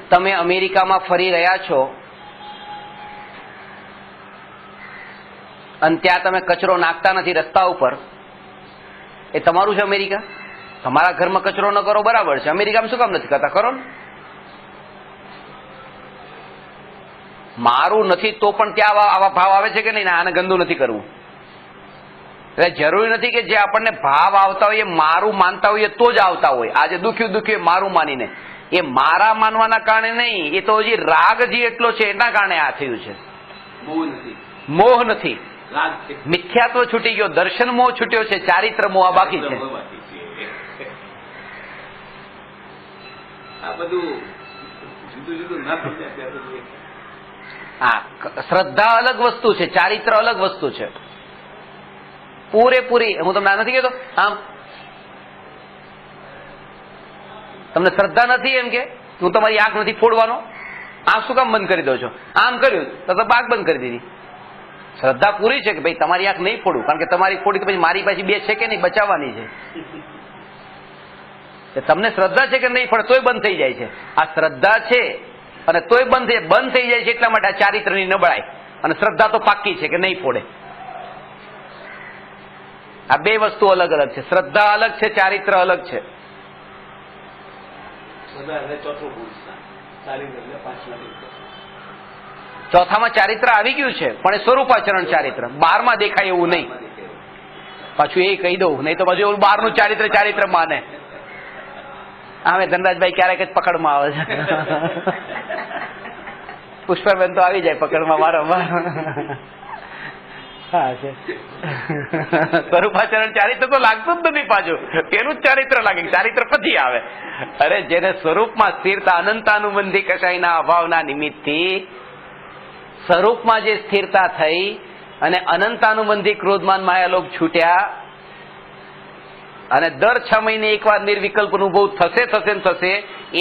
તમે અમેરિકામાં ફરી રહ્યા છો અને ત્યાં તમે કચરો નાખતા નથી રસ્તા ઉપર, એ તમારું છે અમેરિકા? તમારા ઘરમાં કચરો ન કરો બરાબર છે, અમેરિકામાં શું કામ નથી કરતા? કરો ને. મારું નથી તો પણ ત્યાં આવા ભાવ આવે છે કે નહીં? આને ગંદુ નથી કરવું. એટલે જરૂરી નથી કે જે આપણને ભાવ આવતા હોય એ મારું માનતા હોઈએ તો જ આવતા હોય. આજે દુખ્યું મારું માનીને, એ મારા માનવાના કારણે નહીં, એ તો હજી રાગ જે એટલો છે એના કારણે આ થયું છે. મોહ નથી, મિથ્યાત્વ છૂટી ગયો, દર્શન મોહ છૂટ્યો છે, ચારિત્ર મોહ બાકી છે. આ બધું જુદું જુદું ના થઈ જાય ત્યાં સુધી. હા, શ્રદ્ધા અલગ વસ્તુ છે, ચારિત્ર અલગ વસ્તુ છે. પૂરેપૂરી હું તમને આ નથી કહેતો, આમ તમને શ્રદ્ધા નથી એમ કે હું તમારી આંખ નથી ફોડવાનો, આંખ શું કામ બંધ કરી દો છો? આમ કર્યું તો આંખ બંધ કરી દીધી. શ્રદ્ધા પૂરી છે કે ભાઈ તમારી આંખ નહીં ફોડું, કારણ કે તમારી ફોડી તો પછી મારી પાછી બે છે કે નહીં, બચાવવાની છે. તમને શ્રદ્ધા છે કે નહીં ફોડે તોય બંધ થઈ જાય છે. આ શ્રદ્ધા છે અને તોય બંધ થઈ જાય છે, એટલા માટે આ ચારિત્રની નબળાઈ. અને શ્રદ્ધા તો પાક્કી છે કે નહીં ફોડે. આ બે વસ્તુ અલગ અલગ છે. શ્રદ્ધા અલગ છે, ચારિત્ર અલગ છે. ચોથામાં ચારિત્ર આવી ગયું છે, પણ એ સ્વરૂપાચરણ ચારિત્ર, 12માં દેખાય એવું નહીં. પાછું એ કહી દઉં, નહીં તો પાછું એવું 12નું ચારિત્ર માને. હવે ધનરાજભાઈ ક્યારેક જ પકડમાં આવે છે. પુષ્પાબેન તો આવી જાય પકડમાં વારંવાર. હા છે. સ્વરૂપાચરણ ચારિત્ર તો લાગતું જ નથી પાછું, પેલું જ ચારિત્ર લાગે, ચારિત્ર પછી આવે. અરે જેને સ્વરૂપમાં સ્થિરતા, અનંતાનુબંધી કશાયના અભાવના નિમિત્તથી સ્વરૂપમાં જે સ્થિરતા થઈ અને અનંતાનુબંધી ક્રોધમાન માયાલોક છૂટ્યા, અને દર 6 મહિને એકવાર નિર્વિકલ્પ અનુભવ થશે,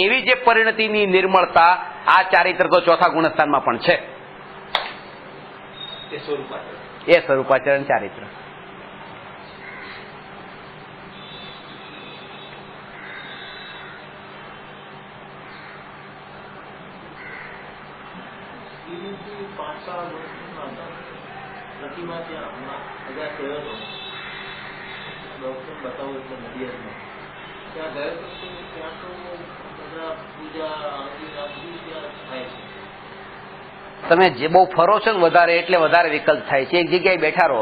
એવી જે પરિણતિની નિર્મળતા, આ ચારિત્ર તો ચોથા ગુણસ્થાનમાં પણ છે. એ સ્વરૂપાચરણ ચારિત્ર. તમે જે બહુ ફરો છો ને વધારે, એટલે વધારે વિકલ્પ થાય છે. એક જગ્યાએ બેઠા રહો.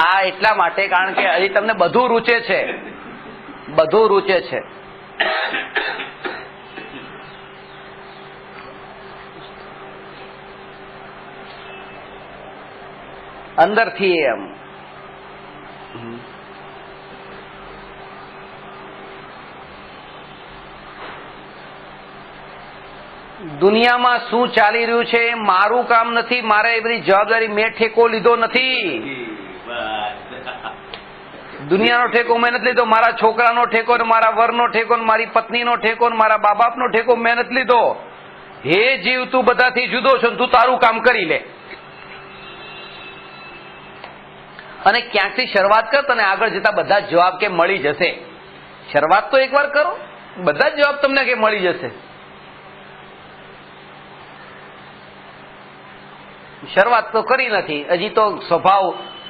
આ એટલા માટે કારણ કે હજી તમને બધું રૂચે છે, બધું રૂચે છે. અંદરથી એમ દુનિયામાં શું ચાલી રહ્યું છે એ મારું કામ નથી, મારે એ બધી જવાબદારી મેં ઠેકો લીધો નથી. દુનિયાનો ઠેકો મેં નથી લીધો, મારા છોકરાનો ઠેકો, મારા વરનો ઠેકો, મારી પત્નીનો ઠેકો, મારા બા બાપનો ઠેકો મેં નથી લીધો. હે જીવ, તું બધાથી જુદો છો, તું તારું કામ કરી લે. અને ક્યાંકથી શરૂઆત કર, તને આગળ જતા બધા જવાબ કે મળી જશે. શરૂઆત તો એકવાર કરો, બધા જ જવાબ તમને કે મળી જશે. શરૂઆત તો કરી નથી, હજી તો સ્વભાવ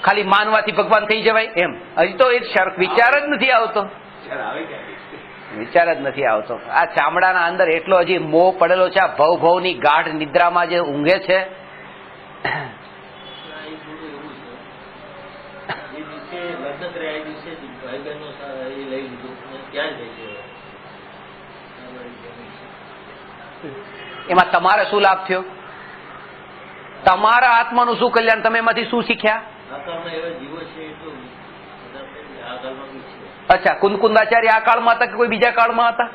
ખાલી માનવાથી ભગવાન થઈ જવાય એમ, હજી તો એ વિચાર જ નથી આવતો. વિચાર જ નથી આવતો. આ ચામડાના અંદર એટલો હજી મોહ પડેલો છે. આ ભવની ગાઢ નિદ્રામાં જે ઊંઘે છે. એમાં તમારે શું લાભ થયો? તમારા આત્માનું શું કલ્યાણ? તમે એમાંથી શું શીખ્યા? અચ્છા, કુંદકુંદાચાર્ય આ કાળમાં હતા કે કોઈ બીજા કાળમાં હતા?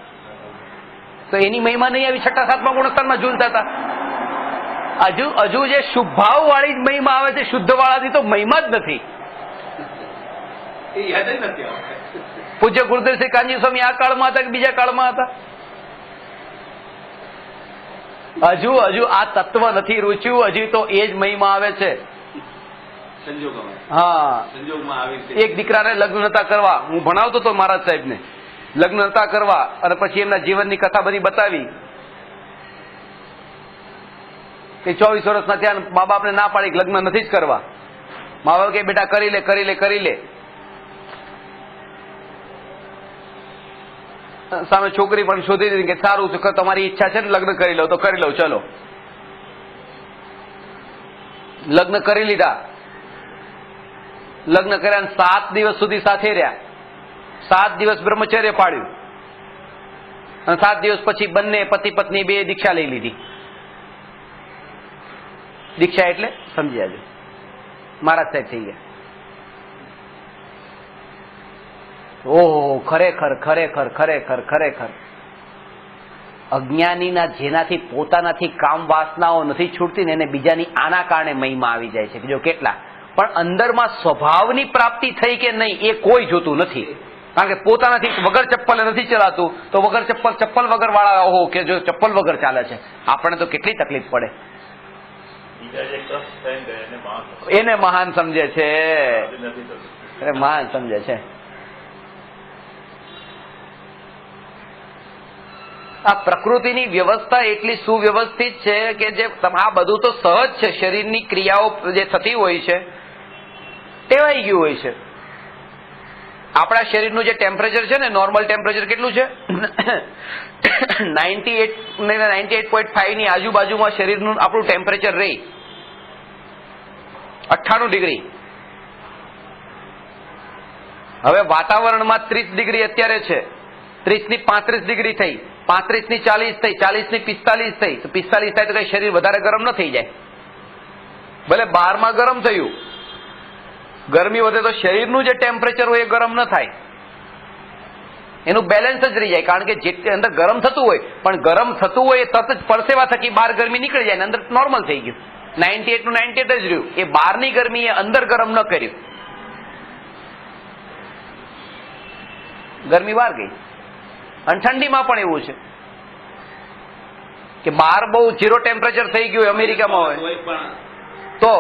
તો એની મહિમા નહીં આવી? 6ઠા 7મા ગુણસ્થાનમાં ઝૂલતા હતા. હજુ જે શુભભાવ વાળી મહિમા આવે છે, શુદ્ધ વાળાની તો મહિમા જ નથી. એ યાદ જ નથી આવતા. પૂજ્ય ગુરુદેવશ્રી કાનજી સ્વામી આ કાળમાં હતા કે બીજા કાળમાં હતા? હજુ આ તત્વ નથી રૂચ્યું, હજી તો એ જ મહિમા આવે છે. સંજોગોમાં હા, સંજોગમાં આવી છે. એક દીકરાને લગ્ન નતા કરવા, હું ભણાવતો હતો મહારાજ સાહેબને, લગ્ન નતા કરવા અને પછી એમના જીવનની કથા બધી બતાવી કે 24 વર્ષના થયા, મા બાપને ના પાડી લગ્ન નથી જ કરવા. મા બાપ કે બેટા કરી લે કરી લે કરી લે. સામે છોકરી પણ શોધી દીધી કે સારું છે, તમારી ઈચ્છા છે ને લગ્ન કરી લો તો કરી લો, ચલો. લગ્ન કરી લીધા. લગ્ન કર્યા 7 દિવસ સુધી સાથે રહ્યા. 7 દિવસ બ્રહ્મચર્ય પાડ્યું અને 7 દિવસ પછી બંને પતિ પત્ની બે દીક્ષા લઈ લીધી. દીક્ષા એટલે સમજી જાજો, મહારાજ સાહેબ થઈ ગયા. ઓહો, ખરેખર ખરેખર ખરેખર ખરેખર અજ્ઞાનીના જેનાથી પોતાનાથી કામ વાસનાઓ નથી છૂટતી ને એને બીજાની આના કારણે મહિમા આવી જાય છે. જો કેટલા પણ અંદરમાં સ્વભાવની પ્રાપ્તિ થઈ કે નહીં એ કોઈ જોતું નથી. કારણ કે પોતાનાથી વગર ચપ્પલે નથી ચલાતું તો વગર ચપ્પલ વગર વાળા ઓહો કે જો ચપ્પલ વગર ચાલે છે, આપણે તો કેટલી તકલીફ પડે. એને મહાન સમજે છે, મહાન સમજે છે. આ પ્રકૃતિની વ્યવસ્થા એટલી સુવ્યવસ્થિત છે કે જે આ બધું તો સહજ છે. શરીરની ક્રિયાઓ જે થતી હોય છે ટેવાઈ ગયું હોય છે. આપણા શરીરનું જે ટેમ્પરેચર છે ને, નોર્મલ ટેમ્પરેચર કેટલું છે? 98 ને 98.5 ની આજુબાજુમાં શરીરનું આપણું ટેમ્પરેચર રહે, 98 ડિગ્રી. હવે વાતાવરણમાં 30 ડિગ્રી અત્યારે છે, 30 ની 35 ડિગ્રી થઈ, 35 ની 40 થઈ, 40 ની 45 થઈ, તો 45 થાય તો કઈ શરીર વધારે ગરમ ન થઈ જાય? ભલે 12માં ગરમ થયું, ગરમી વધે તો શરીરનું જે ટેમ્પરેચર હોય એ ગરમ ન થાય, એનું બેલેન્સ જ રહી જાય. કારણ કે જે અંદર ગરમ થતું હોય પણ ગરમ થતું હોય એ તરત જ પરસેવા થકી બહાર ગરમી નીકળી જાય ને અંદર નોર્મલ થઈ ગયું. 98 નું 98 જ રહ્યું. એ બહારની ગરમી એ અંદર ગરમ ન કર્યું, ગરમી બહાર ગઈ. અને ઠંડીમાં પણ એવું છે કે બહાર બહુ 0 ટેમ્પરેચર થઈ ગયું અમેરિકામાં હોય તો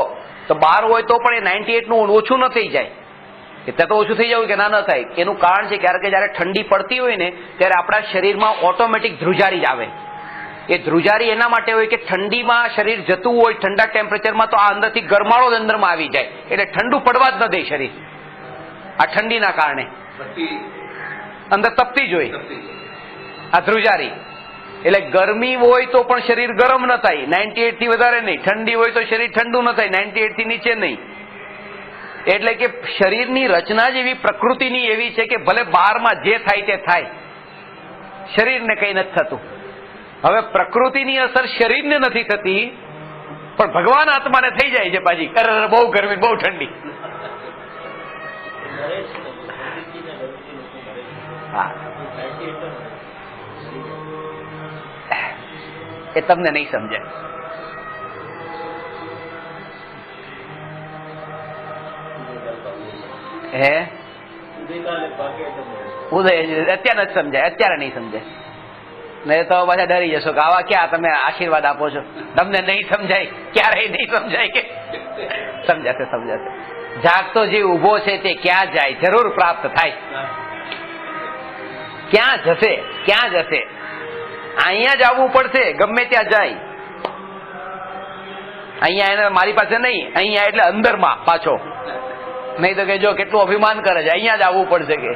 બહાર હોય તો પણ એ 98 નું ઓછું ન થઈ જાય. એટલે તો ઓછું થઈ જવું કે ના ન થાય. એનું કારણ છે કારણ કે જયારે ઠંડી પડતી હોય ને ત્યારે આપણા શરીરમાં ઓટોમેટિક ધ્રુજારી આવે. એ ધ્રુજારી એના માટે હોય કે ઠંડીમાં શરીર જતું હોય ઠંડા ટેમ્પરેચરમાં તો આ અંદરથી ગરમાળો જ અંદરમાં આવી જાય, એટલે ઠંડુ પડવા જ ન દે શરીર. આ ઠંડીના કારણે અંદર તપતી જ હોય આ ધ્રુજારી. એટલે ગરમી હોય તો પણ શરીર ગરમ ન થાય, 98 થી વધારે નહીં. ઠંડી હોય તો શરીર ઠંડુ ન થાય, 98 થી નીચે નહીં. એટલે કે શરીરની રચના જ એવી, પ્રકૃતિની એવી છે કે ભલે બહારમાં જે થાય તે થાય, શરીરને કઈ નથી થતું. હવે પ્રકૃતિની અસર શરીરને નથી થતી પણ ભગવાન આત્માને થઈ જાય છે પાછી. અરે બહુ ગરમી, બહુ ઠંડી. હા, એ તમને નહીં સમજાય. હે ઉદય અત્યારે નથી સમજાય, અત્યારે નહીં સમજાય. નહીં તો પાછા ડરી જશો કે આવા ક્યાં તમે આશીર્વાદ આપો છો, તમને નહીં સમજાય, ક્યારેય નહીં સમજાય. કે સમજાશે સમજાશે. જાગતો જે ઉભો છે તે ક્યાં જાય, જરૂર પ્રાપ્ત થાય. ક્યાં જશે, ક્યાં જશે? અહીંયા જ આવવું પડશે, ગમે ત્યાં જાય. અહીંયા એને મારી પાસે નહીં, અહીંયા એટલે અંદરમાં પાછો. નહીં તો કે જો કેટલું અભિમાન કરે છે, અહીંયા જ આવવું પડશે. કે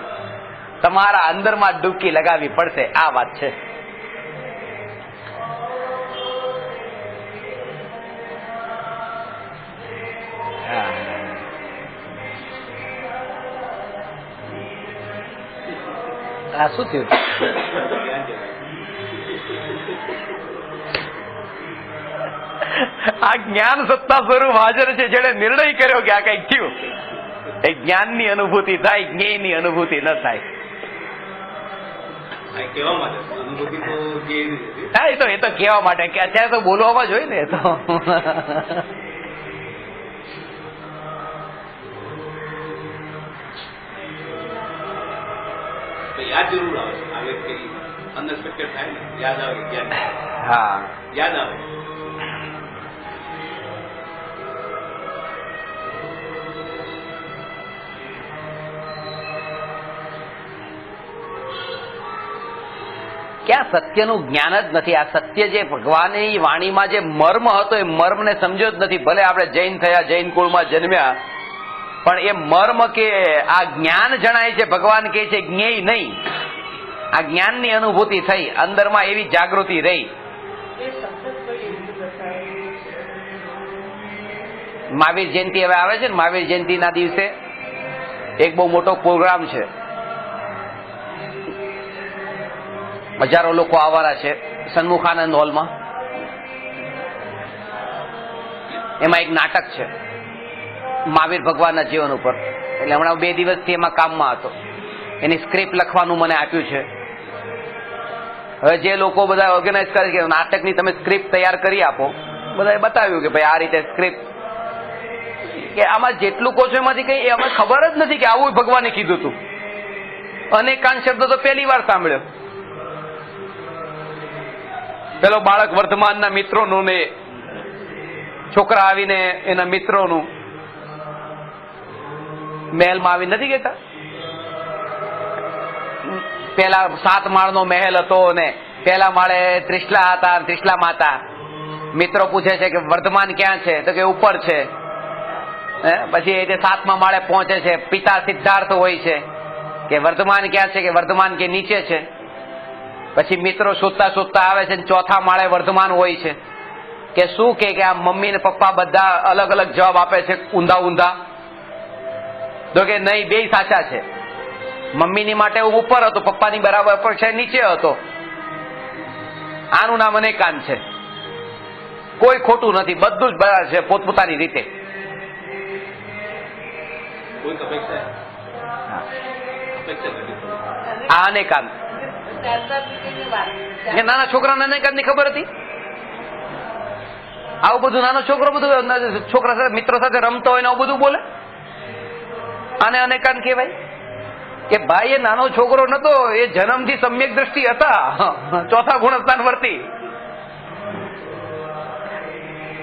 તમારા અંદરમાં જ ડૂબકી લગાવવી પડશે. આ વાત છે. આ શું થયું? આ જ્ઞાન સત્તા સ્વરૂપ હાજર છે, જેને નિર્ણય કર્યો કે આ કઈક થયું. એ જ્ઞાનની અનુભૂતિ થાય, જ્ઞેયની અનુભૂતિ ન થાય. હા, એ તો કહેવા માટે કે અત્યારે તો બોલવામાં જ હોય ને. એ તો યાદ જરૂર આવે આવે કઈ અનએક્સપેક્ટેડ થાય ને યાદ આવે યાદ હા યાદ આવે. ક્યાં સત્યનું જ્ઞાન જ નથી. આ સત્ય જે ભગવાનની વાણીમાં જે મર્મ હતો એ મર્મને સમજ્યો જ નથી. ભલે આપણે જૈન થયા, જૈન કુળમાં જન્મ્યા, પણ એ મર્મ કે આ જ્ઞાન જણાય છે, ભગવાન કહે છે જ્ઞેય નહીં. આ જ્ઞાનની અનુભૂતિ થઈ, અંદરમાં એવી જાગૃતિ રહી. મહાવીર જયંતિ હવે આવે છે ને, મહાવીર જયંતિના દિવસે એક બહુ મોટો પ્રોગ્રામ છે. હજારો લોકો આવવાના છે સન્મુખાનંદ હોલમાં. એમાં એક નાટક છે મહાવીર ભગવાનના જીવન ઉપર. એટલે હમણાં 2 દિવસથી એમાં કામમાં હતો. એની સ્ક્રિપ્ટ લખવાનું મને આપ્યું છે. હવે જે લોકો બધા ઓર્ગેનાઇઝ કરે કે નાટકની તમે સ્ક્રિપ્ટ તૈયાર કરી આપો, બધાએ બતાવ્યું કે ભાઈ આ રીતે સ્ક્રિપ્ટ, કે આમાં જેટલું કહો છો એમાંથી કઈ અમને ખબર જ નથી કે આવું ભગવાને કીધું હતું. અનેકાન શબ્દ તો પહેલી વાર સાંભળ્યો. પેલો બાળક વર્ધમાનના મિત્રોનું ને છોકરા આવીને એના મિત્રોનું મહેલમાં આવી નથી કહેતા, પેલા 7 માળનો મહેલ હતો ને પેલા માળે ત્રિશલા હતા, ત્રિશલા માતા. મિત્રો પૂછે છે કે વર્ધમાન ક્યાં છે? તો કે ઉપર છે. પછી એ 7મા માળે પહોંચે છે. પિતા સિદ્ધાર્થ હોય છે કે વર્ધમાન ક્યાં છે? કે વર્ધમાન કે નીચે છે. પછી મિત્રો શોધતા શોધતા આવે છે, 4થા માળે વર્ધમાન હોય છે. કે શું કે આ મમ્મી ને પપ્પા બધા અલગ અલગ જવાબ આપે છે, ઊંધા ઊંધા. તો કે નહીં, બેય સાચા છે. મમ્મીની માટે હું ઉપર હતો, પપ્પાની બરાબર પર છે નીચે હતો. આનું નામ અનેકાંત છે. કોઈ ખોટું નથી, બધું જ બરાબર છે પોતપોતાની રીતે. કોઈ અપેક્ષા આ અનેકાંત. નાના છોકરાને અનેકાંત ની ખબર હતી? આવું બધું નાનો છોકરો બધું છોકરા સાથે મિત્રો સાથે રમતો હોય ને આવું બધું બોલે, આને અનેકાંત કહેવાય? કે ભાઈ એ નાનો છોકરો નતો, એ જન્મથી સમ્યક દ્રષ્ટિ હતા, 4થા ગુણસ્થાન વર્તી.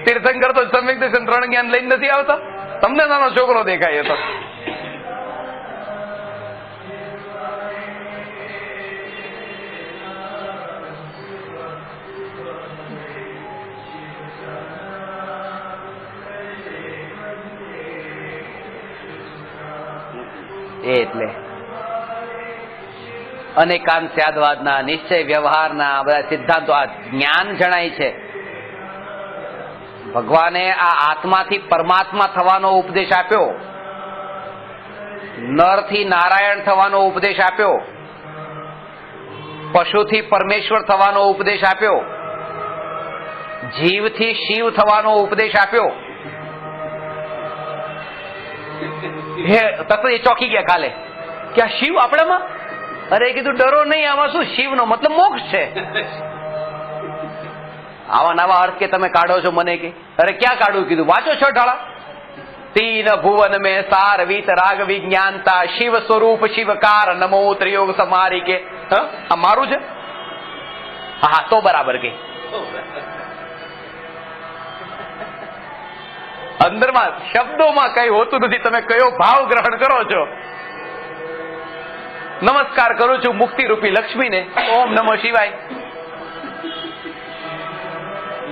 તીર્થંકર તો સમ્યક દ્રષ્ટિ 3 જ્ઞાન લઈને નથી આવતા. તમને નાનો છોકરો દેખાય તો એટલે અનેકાંત સ્યાદવાદના, નિશ્ચય વ્યવહારના બધા સિદ્ધાંતો આ જ્ઞાન જણાય છે. ભગવાને આ આત્માથી પરમાત્મા થવાનો ઉપદેશ આપ્યો, નરથી નારાયણ થવાનો ઉપદેશ આપ્યો, પશુથી પરમેશ્વર થવાનો ઉપદેશ આપ્યો, જીવથી શિવ થવાનો ઉપદેશ આપ્યો. હે તત્વ એ ચોકી ગયા કાલે કે આ શિવ આપણામાં. અરે કીધું ડરો નહીં, આમાં શું, શિવનો મતલબ મોક્ષ છે. આવા નવા અર્થ કે તમે કાઢો છો મને કે અરે ક્યાં કાઢું? કીધું વાંચો 6 ઢાળા. 3 ભુવન મેં સાર વીત રાગ વિજ્ઞાનતા શિવ સ્વરૂપ શિવકાર નમો ત્રિયોગ સમારી કે આ મારું છે. હા તો બરાબર કે અંદરમાં શબ્દોમાં કઈ હોતું નથી. તમે કયો ભાવ ગ્રહણ કરો છો? નમસ્કાર કરું છું મુક્તિ રૂપી લક્ષ્મીને, ઓમ નમઃ શિવાય.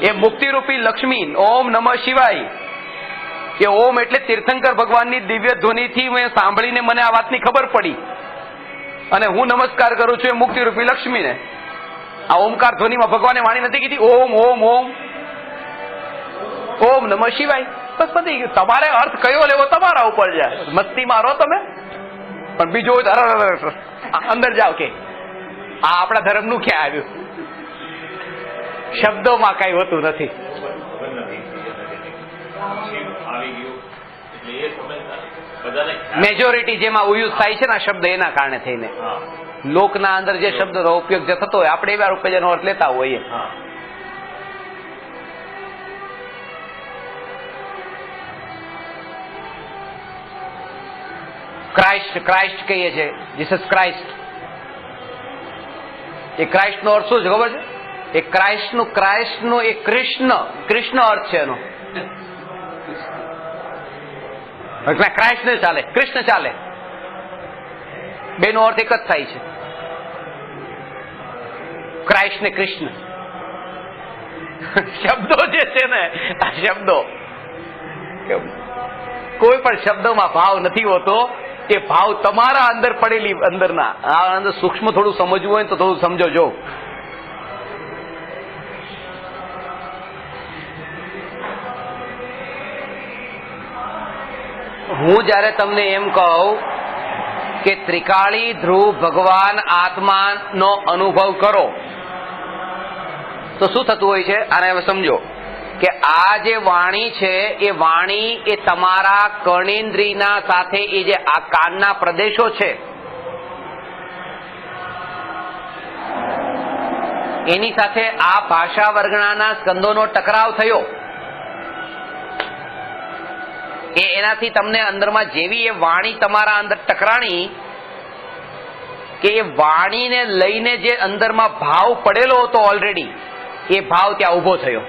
એ મુક્તિ રૂપી લક્ષ્મી, ઓમ નમઃ શિવાય. કે ઓમ એટલે તીર્થંકર ભગવાનની દિવ્ય ધ્વનિથી મેં સાંભળીને મને આ વાતની ખબર પડી અને હું નમસ્કાર કરું છું એ મુક્તિ રૂપી લક્ષ્મીને. આ ઓમકાર ધ્વનિમાં ભગવાને વાણી નથી કીધી ઓમ ઓમ ઓમ ઓમ નમઃ શિવાય. બસ પતી ગયું. તમારે અર્થ કયો લેવો તમારા ઉપર જાય. મસ્તી મારો તમે, પણ બીજો અંદર જાઓ કે આ આપણા ધર્મનું ક્યાં આવ્યું? શબ્દોમાં કઈ હોતું નથી. મેજોરિટી જેમાં યુઝ થાય છે ને આ શબ્દ એના કારણે થઈને લોકના અંદર જે શબ્દનો ઉપયોગ જે થતો હોય આપણે એવા રૂપે જેનો અર્થ લેતા હોઈએ. ક્રાઇસ્ટ, ક્રાઇસ્ટ કહીએ છીએ, જીસસ ક્રાઇસ્ટ. એ ક્રાઇસ્ટનો અર્થ શું છે ખબર છે? એ ક્રાઇસ્ટનો એ કૃષ્ણ અર્થ છે એનો. ક્રાઇસ્ટ ને ચાલે, કૃષ્ણ ચાલે, બેનો અર્થ એક જ થાય છે, ક્રાઇસ્ટ ને કૃષ્ણ. શબ્દો જે છે ને, આ શબ્દો, કોઈ પણ શબ્દોમાં ભાવ નથી હોતો. એ ભાવ તમારા અંદર પડેલી અંદરના અંદર સૂક્ષ્મ થોડું સમજવું હોય તો થોડું સમજો. જો હું જયારે તમને એમ કહું કે ત્રિકાળી ધ્રુવ ભગવાન આત્માનો અનુભવ કરો તો શું થતું હોય છે? આને હવે સમજો કે આ જે વાણી છે એ વાણી એ તમારા કર્ણેન્દ્રિયના સાથે એ જે આ કાનના પ્રદેશો છે એની સાથે આ ભાષા વર્ગણાના સ્કંદોનો ટકરાવ થયો. એનાથી તમને અંદરમાં જેવી એ વાણી તમારા અંદર ટકરાણી કે એ વાણીને લઈને જે અંદરમાં ભાવ પડેલો હતો ઓલરેડી, એ ભાવ ત્યાં ઉભો થયો.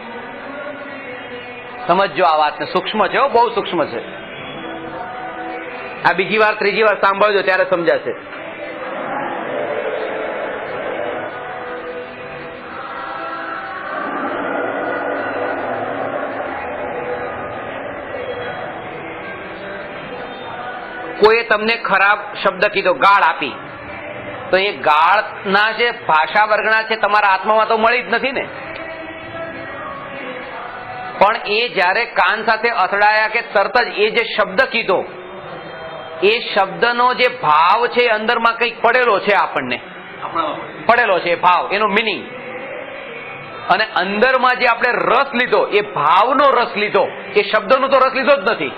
સમજો આ વાતને, સૂક્ષ્મ છે, બહુ સૂક્ષ્મ છે. આ બીજી વાર ત્રીજી વાર સાંભળજો ત્યારે સમજાશે. કોઈએ તમને ખરાબ શબ્દ કીધો, ગાળ આપી, તો એ ગાળના જે ભાષા વર્ગના છે તમારા આત્મામાં તો મળી જ નથી ને. પણ એ જ્યારે કાન સાથે અથડાયા કે તરત જ એ જે શબ્દ કીધો, એ શબ્દનો જે ભાવ છે અંદરમાં કંઈક પડેલો છે, આપણને પડેલો છે ભાવ, એનો મિનિંગ. અને અંદરમાં જે આપણે રસ લીધો, એ ભાવનો રસ લીધો, એ શબ્દનો તો રસ લીધો જ નથી.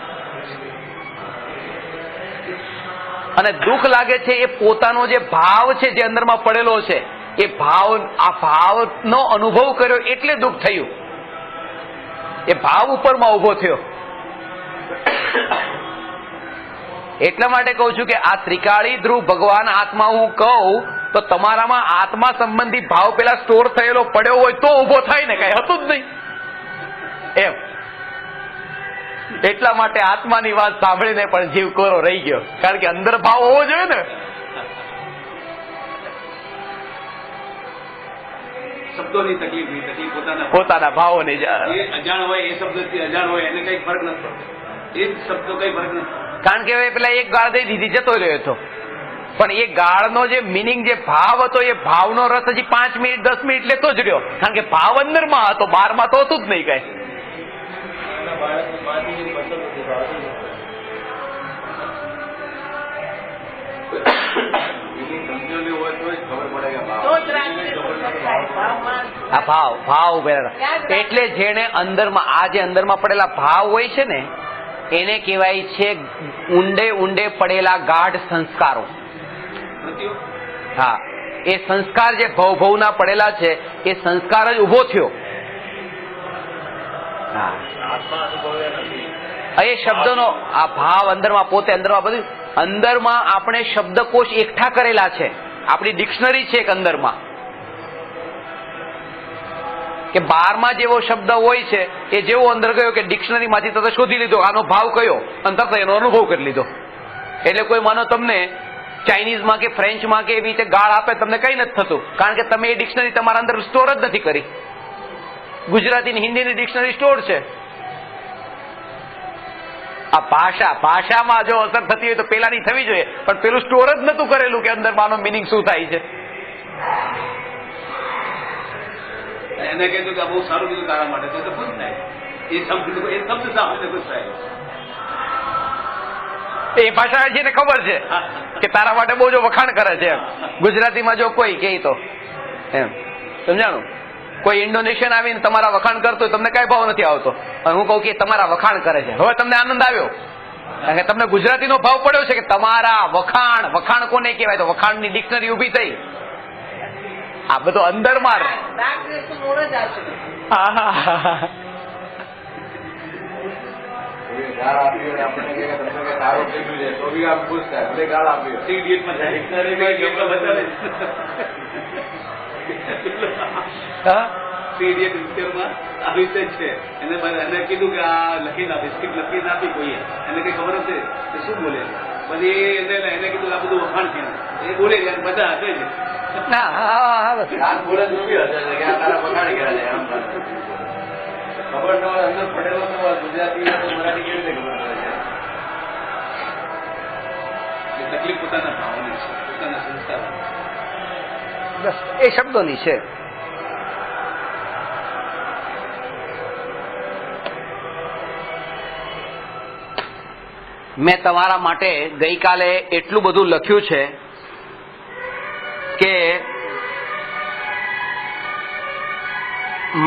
અને દુઃખ લાગે છે એ પોતાનો જે ભાવ છે જે અંદરમાં પડેલો છે, એ ભાવ, આ ભાવનો અનુભવ કર્યો એટલે દુઃખ થયું. એ ભાવ ઉપરમાં ઉભો થયો. એટલા માટે કહું છું કે આ ત્રિકાળી ધ્રુવ ભગવાન આત્મા હું કહું તો તમારામાં આત્મા સંબંધી ભાવ પેલા સ્ટોર થયેલો પડ્યો હોય તો ઉભો થાય ને, કઈ હતું જ નહીં એમ. એટલા માટે આત્માની વાત સાંભળીને પણ જીવ કોરો રહી ગયો, કારણ કે અંદર ભાવ હોવો જોઈએ ને. શબ્દોની તકલીફ પોતાના ભાવોની. અજાણ હોય એ શબ્દથી અજાણ હોય એને કઈ ફરક નથી પડતો. એ શબ્દો કઈ ફરક નથી, કારણ કે હવે પેલા એક ગાળ દઈ દીધી, જતો રહ્યો હતો. પણ એ ગાળનો જે મિનિંગ, જે ભાવ હતો, એ ભાવનો રસ હજી 5 મિનિટ 10 મિનિટ લેતો જ રહ્યો, કારણ કે ભાવ અંદરમાં હતો, બહારમાં તો હતું જ નહીં કઈ. ભાવ એટલે જેને અંદરમાં, આ જે અંદરમાં પડેલા ભાવ હોય છે ને, એને કહેવાય છે ઊંડે ઊંડે પડેલા ગાઢ સંસ્કારો. હા, એ સંસ્કાર જે ભવના પડેલા છે, એ સંસ્કાર જ ઉભો થયો. હા, એ શબ્દોનો આ ભાવ અંદરમાં, પોતે અંદરમાં, બધું અંદરમાં આપણે શબ્દકોશ એકઠા કરેલા છે. આપણી ડિક્શનરી છે એક અંદરમાં, કે 12માં જેવો શબ્દ હોય છે એ જેવો અંદર ગયો કે ડિક્શનરી માંથી તરત શોધી લીધો આનો ભાવ કયો, અને તરત એનો અનુભવ કરી લીધો. એટલે કોઈ માનો તમને ચાઇનીઝમાં કે ફ્રેન્ચમાં કે એવી રીતે ગાળ આપે, તમને કઈ નથી થતું, કારણ કે તમે એ ડિક્શનરી તમારા અંદર સ્ટોર જ નથી કરી. ગુજરાતી ને હિન્દીની ડિક્શનરી સ્ટોર છે. આ ભાષામાં જો અસર થતી હોય તો પેલાની થવી જોઈએ, પણ પેલું સ્ટોર જ નતું કરેલું કે અંદર માનો મિનિંગ શું થાય છે. એને કીધું કે બહુ સારું કીધું તારા માટે, તો ખુશ થાય. એ શબ્દ સાંભળીને ખુશ થાય. એ ભાષા છે ને ખબર છે કે તારા માટે બહુ જો વખાણ કરે છે. ગુજરાતીમાં જો કોઈ કહે તો એમ સમજાણું, કોઈ ઇન્ડોનેશિયન આવીને તમારા વખાણ કરતો હોય, તમને કઈ ભાવ નથી આવતો, અને હું કહું કે તમારા વખાણ કરે છે, હવે તમને આનંદ આવ્યો, કારણ કે તમને ગુજરાતીનો ભાવ પડ્યો છે કે તમારા વખાણ કોને કહેવાય, તો વખાણની ડિક્શનરી ઉભી થઈ. આ બધો અંદરમાં હા? Three Idiots પિક્ચરમાં આવી રીતે જ છે. એને કીધું કે આ લખીને આપી, સ્ક્રિપ્ટ લખીને આપી કોઈએ, એને કઈ ખબર હશે કે શું બોલે. પછી એને કીધું આ બધું વખાણ છે, એ બોલે બધા હશે જ. ના, હા, બસ. બોલે તો બી હશે કે આ તારા વખાણ કર્યા છે આમ ખબર ન હોય, અંદર પડેલો ન હોય, ગુજરાતી મરાઠી કેવી રીતે ખબર પડે છે. તકલીફ પોતાના ભાવની છે, પોતાના સંસ્કાર. બસ એ શબ્દોની છે. મેં તમારા માટે ગઈકાલે એટલું બધું લખ્યું છે કે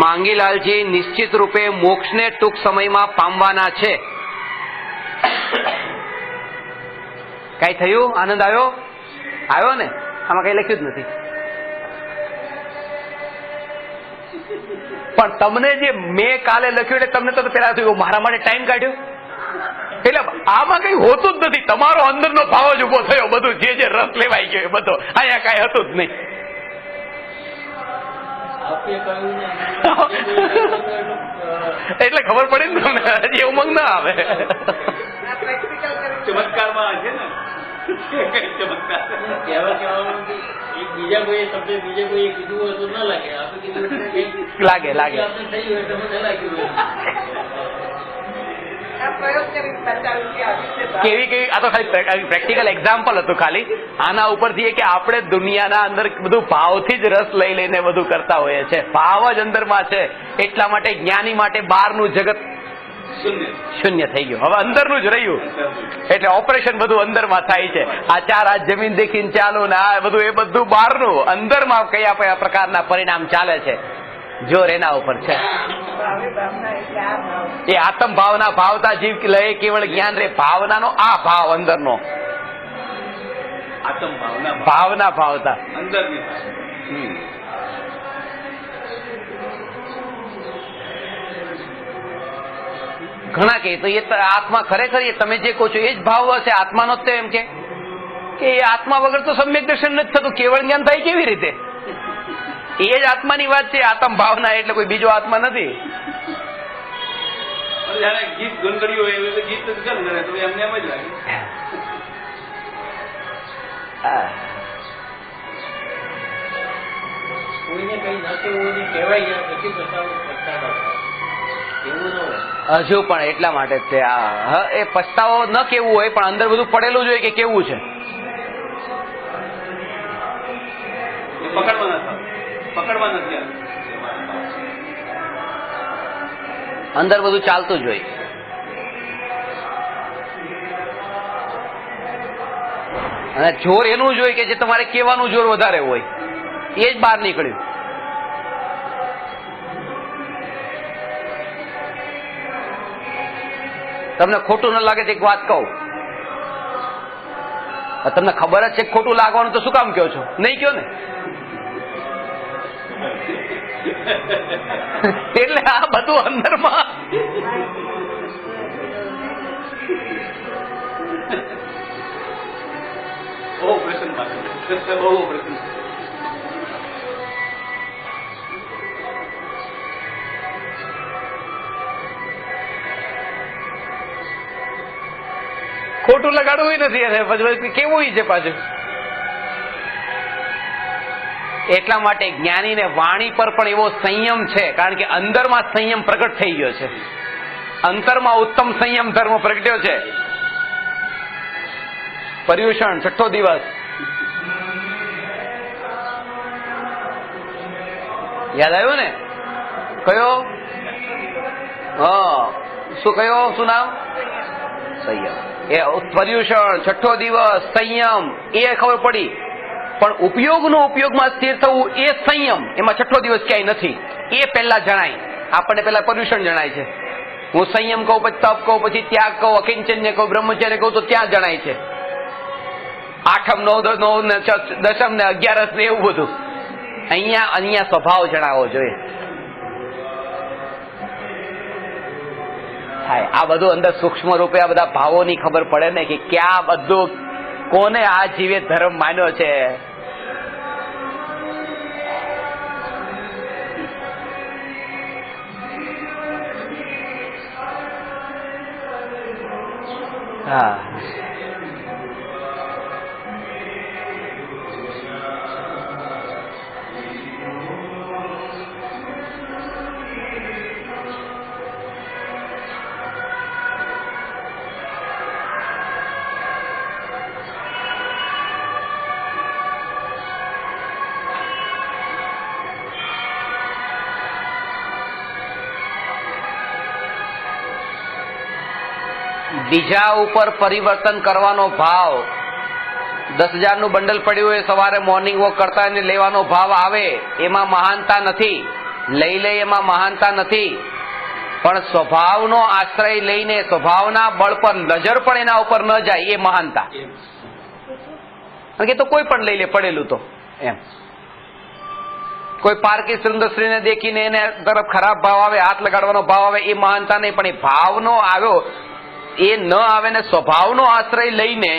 માંગીલાલજી નિશ્ચિત રૂપે મોક્ષને ટૂંક સમયમાં પામવાના છે. કઈ થયું? આનંદ આવ્યો ને? આમાં કઈ લખ્યું જ નથી. પણ તમને જે મેં કાલે લખ્યું એટલે તમને તો પેલા થયું મારા માટે ટાઈમ કાઢ્યો, એટલે આમાં કઈ હોતું જ નથી. તમારો અંદરનો ભાવ જ ઉભો થયો. બધું જે રસ લેવાઈ ગયો બધો અહીંયા કઈ હતું જ નહીં. એટલે ખબર પડે ને તમને, હજી ઉમંગ ના આવે. ચમત્કારમાં છે ને, ચમત્કાર બીજા કોઈ શબ્દ બીજે કોઈ કીધું હોય તો ના લાગે, આપણે કીધું લાગે થયું એટલે મને લાગ્યું. કેવી આ તો ખાલી પ્રેક્ટિકલ એક્ઝામ્પલ હતું ખાલી. આના ઉપરથી કે આપણે દુનિયાના અંદર બધું ભાવથી જ રસ લઈ લઈને બધું કરતા હોઈએ છે. ભાવ જ અંદરમાં છે, એટલા માટે જ્ઞાની માટે બહારનું જગત શૂન્ય થઈ ગયું. હવે અંદરનું જ રહ્યું, એટલે ઓપરેશન બધું અંદરમાં થાય છે. આ ચાર આ જમીન દેખીને ચાલુ ને આ બધું એ બધું બહારનું. અંદરમાં કયા પ્રકારના પરિણામ ચાલે છે જોર એના ઉપર છે. એ આત્મ ભાવના ભાવતા જીવ લય કેવળ જ્ઞાન રે ભાવનાનો આ ભાવ અંદરનો આત્મ ભાવના ભાવતા અંદરની. ઘણા કે તો એ આત્મા ખરેખર એ તમે જે કહો છો એ જ ભાવ હશે આત્માનો જ. એમ કે એ આત્મા વગર તો સમ્યક દર્શન નથી થતું. કેવળ જ્ઞાન થાય કેવી રીતે? એ જ આત્માની વાત છે. આત્મ ભાવના એટલે કોઈ બીજો આત્મા નથી. જાણે ગીત ગણગડ્યું હોય એવું ગીત ગણગડે તો એમને એમ જ લાગે. કોઈને કઈ ના કેવું કહેવાય ગયા પછી પછતાવો એવું ન હોય. હજુ પણ એટલા માટે જ છે એ પછતાવો ન કેવું હોય પણ અંદર બધું પડેલું જ હોય કે કેવું છે. પકડવા નથી અંદર બધું ચાલતું જ હોય. અને જોર એનું જ હોય કે જે તમારે કહેવાનું જોર વધારે હોય, એ જ બહાર નીકળ્યું. તમને ખોટું ન લાગે તો એક વાત કહું, તમને ખબર જ છે ખોટું લાગવાનું તો શું કામ કહો છો? નહીં કહો ને. એટલે આ બધું અંદરમાં ખોટું લગાડવું નથી અને પછી કેવું છે પાછું. એટલા માટે જ્ઞાનીને વાણી પર પણ એવો સંયમ છે, કારણ કે અંદરમાં સંયમ પ્રગટ થઈ ગયો છે. અંતરમાં ઉત્તમ સંયમ ધર્મ પ્રગટ્યો છે. પર્યુષણ 6થો દિવસ યાદ આવ્યો ને? કયો? શું કયો? શું નામ? સંયમ. એ પર્યુષણ 6થો દિવસ સંયમ એ ખબર પડી. પણ ઉપયોગમાં સ્થિર થવું એ સંયમ, એમાં 6થો દિવસ ક્યાંય નથી. એ પહેલા જણાય આપણને. પહેલા પર્યુષણ જણાય છે. હું સંયમ કહું, પછી તપ કહું, પછી ત્યાગ કહું, અકિંચન્ય કહું, બ્રહ્મચર્ય કહું તો ત્યાં જણાય છે. 8મ 9 ને 10મ ને 11સ ને એવું બધું. અહીંયા સ્વભાવ જણાવવો જોઈએ. આ બધું અંદર સૂક્ષ્મ રૂપે આ બધા ભાવોની ખબર પડે ને કે ક્યાં બધું કોને આ જીવે ધર્મ માન્યો છે. હા બીજા ઉપર પરિવર્તન કરવાનો ભાવ, 10,000 નું બંડલ પડ્યું હોય, સવારે મોર્નિંગ વોક કરતા એને લેવાનો ભાવ આવે, એમાં મહાનતા નથી. લઈ લે એમાં મહાનતા નથી, પણ સ્વભાવનો આશ્રય લઈને સ્વભાવના બળ પર નજર પણ એના ઉપર ન જાય એ મહાનતા. કારણ કે તો કોઈ પણ લઈ લે પડેલું તો એમ. કોઈ પારકી સુંદર સ્ત્રીને દેખીને એને તરફ ખરાબ ભાવ આવે, હાથ લગાડવાનો ભાવ આવે, એ મહાનતા નહીં. પણ એ ભાવનો આવ્યો એ ન આવે ને સ્વભાવનો આશ્રય લઈને